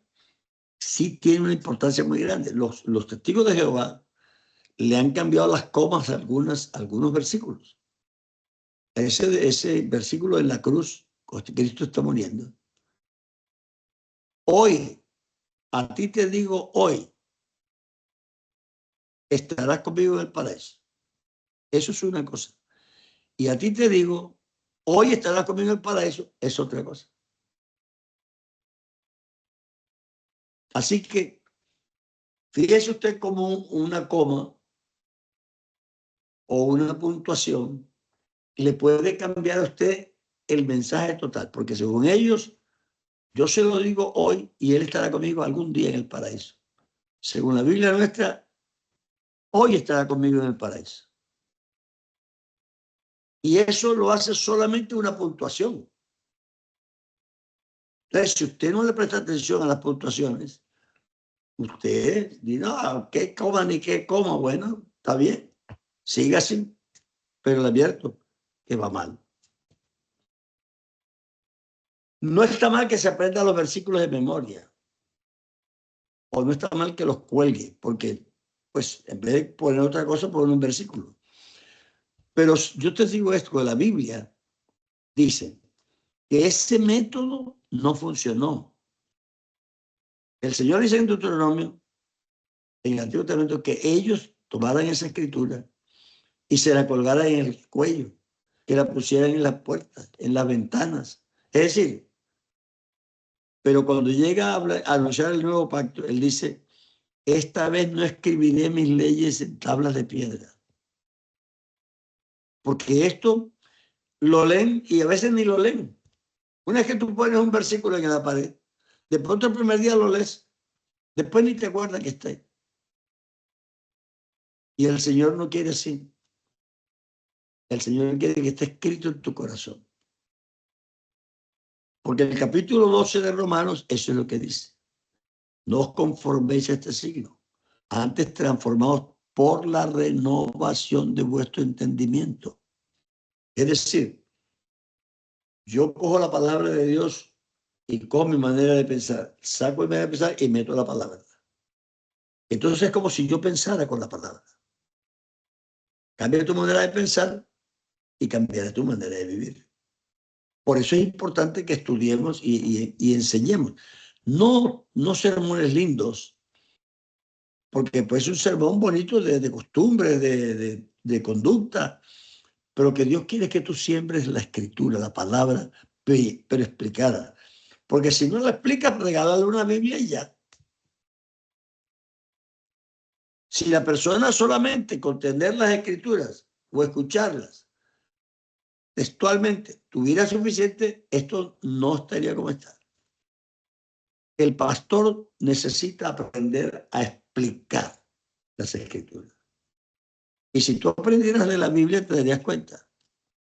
sí tiene una importancia muy grande. Los testigos de Jehová le han cambiado las comas a algunos versículos. Ese versículo en la cruz, Cristo está muriendo. Hoy, a ti te digo hoy, estarás conmigo en el paraíso. Eso es una cosa. Y a ti te digo, hoy estarás conmigo en el paraíso, es otra cosa. Así que, fíjese usted como una coma o una puntuación le puede cambiar a usted el mensaje total, porque según ellos, yo se lo digo hoy y él estará conmigo algún día en el paraíso. Según la Biblia nuestra, hoy estará conmigo en el paraíso. Y eso lo hace solamente una puntuación. Entonces, si usted no le presta atención a las puntuaciones, usted dice, no, qué coma ni qué coma. Bueno, está bien, siga así, pero le advierto que va mal. No está mal que se aprenda los versículos de memoria, o no está mal que los cuelgue, porque pues en vez de poner otra cosa, poner un versículo. Pero yo te digo esto, que la Biblia dice que ese método no funcionó. El Señor dice en Deuteronomio, en el Antiguo Testamento, que ellos tomaran esa escritura y se la colgaran en el cuello, que la pusieran en las puertas, en las ventanas. Es decir, pero cuando llega a anunciar el nuevo pacto, él dice, esta vez no escribiré mis leyes en tablas de piedra. Porque esto lo leen y a veces ni lo leen. Una vez que tú pones un versículo en la pared, de pronto el primer día lo lees, después ni te acuerdas que está ahí. Y el Señor no quiere así. El Señor quiere que esté escrito en tu corazón. Porque en el capítulo 12 de Romanos, eso es lo que dice. No os conforméis a este siglo, antes transformados por la renovación de vuestro entendimiento. Es decir, yo cojo la palabra de Dios y cojo mi manera de pensar, saco mi manera de pensar y meto la palabra. Entonces es como si yo pensara con la palabra. Cambia tu manera de pensar y cambiará tu manera de vivir. Por eso es importante que estudiemos y enseñemos. No sermones lindos, porque pues es un sermón bonito de costumbre, de conducta, pero que Dios quiere que tú siembres la escritura, la palabra, pero explicada. Porque si no la explicas, regálale una Biblia y ya. Si la persona solamente con tener las escrituras o escucharlas textualmente tuviera suficiente, esto no estaría como está. El pastor necesita aprender a explicar las escrituras. Y si tú aprendieras de la Biblia, te darías cuenta.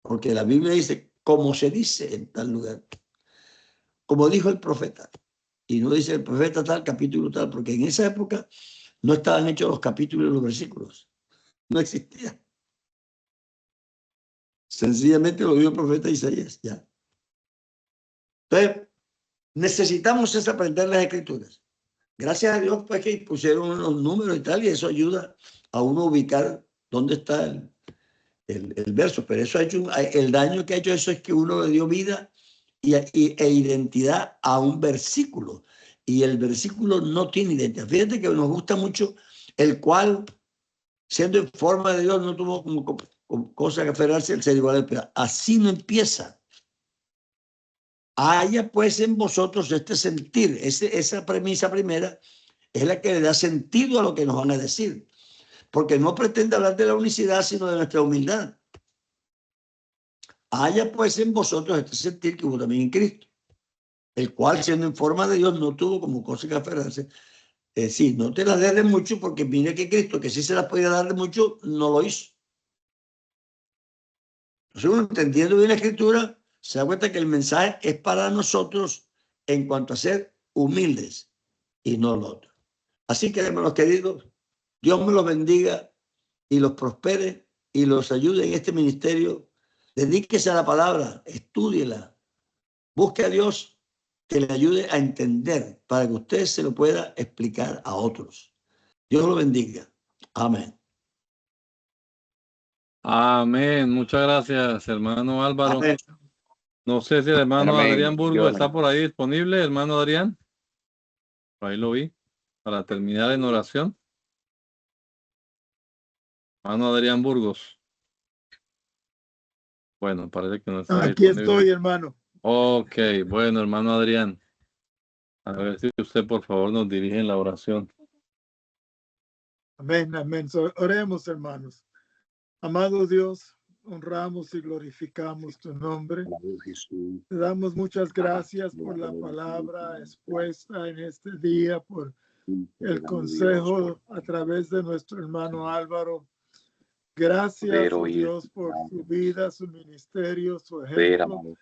Porque la Biblia dice, como se dice en tal lugar. Como dijo el profeta. Y no dice el profeta tal, capítulo tal, porque en esa época no estaban hechos los capítulos y los versículos. No existía. Sencillamente lo dijo el profeta Isaías, ya. Entonces, necesitamos es aprender las escrituras. Gracias a Dios, pues que pusieron unos números y tal, y eso ayuda a uno a ubicar dónde está el verso. Pero eso ha hecho, el daño que ha hecho eso es que uno le dio vida e identidad a un versículo. Y el versículo no tiene identidad. Fíjate que nos gusta mucho el cual, siendo en forma de Dios, no tuvo como cosa que aferrarse el ser igual al Padre. Así no empieza. Haya pues en vosotros este sentir. Esa premisa primera es la que le da sentido a lo que nos van a decir. Porque no pretende hablar de la unicidad, sino de nuestra humildad. Haya pues en vosotros este sentir que hubo también en Cristo, el cual siendo en forma de Dios no tuvo como cosa que aferrarse. Sí, no te las des de mucho, porque mira que Cristo, que sí se las podía dar de mucho, no lo hizo. Entonces uno, entendiendo bien la Escritura, se da cuenta que el mensaje es para nosotros en cuanto a ser humildes y no lo otro. Así que, hermanos queridos, Dios me los bendiga y los prospere y los ayude en este ministerio. Dedíquese a la palabra, estúdiela, busque a Dios que le ayude a entender para que usted se lo pueda explicar a otros. Dios lo bendiga. Amén. Amén. Muchas gracias, hermano Álvaro. Amén. No sé si el hermano Amén. Adrián Burgos está por ahí disponible, hermano Adrián. Por ahí lo vi, para terminar en oración. Hermano Adrián Burgos. Bueno, parece que no está Aquí disponible. estoy, hermano. Ok, bueno, hermano Adrián. A ver si usted, por favor, nos dirige en la oración. Amén, amén. Oremos, hermanos. Amado Dios, honramos y glorificamos tu nombre. Te damos muchas gracias por la palabra expuesta en este día, por el consejo a través de nuestro hermano Álvaro. Gracias, oh Dios, por su vida, su ministerio, su ejemplo.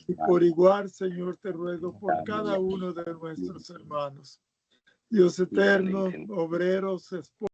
Y por igual, Señor, te ruego por cada uno de nuestros hermanos. Dios eterno, obreros, esposos,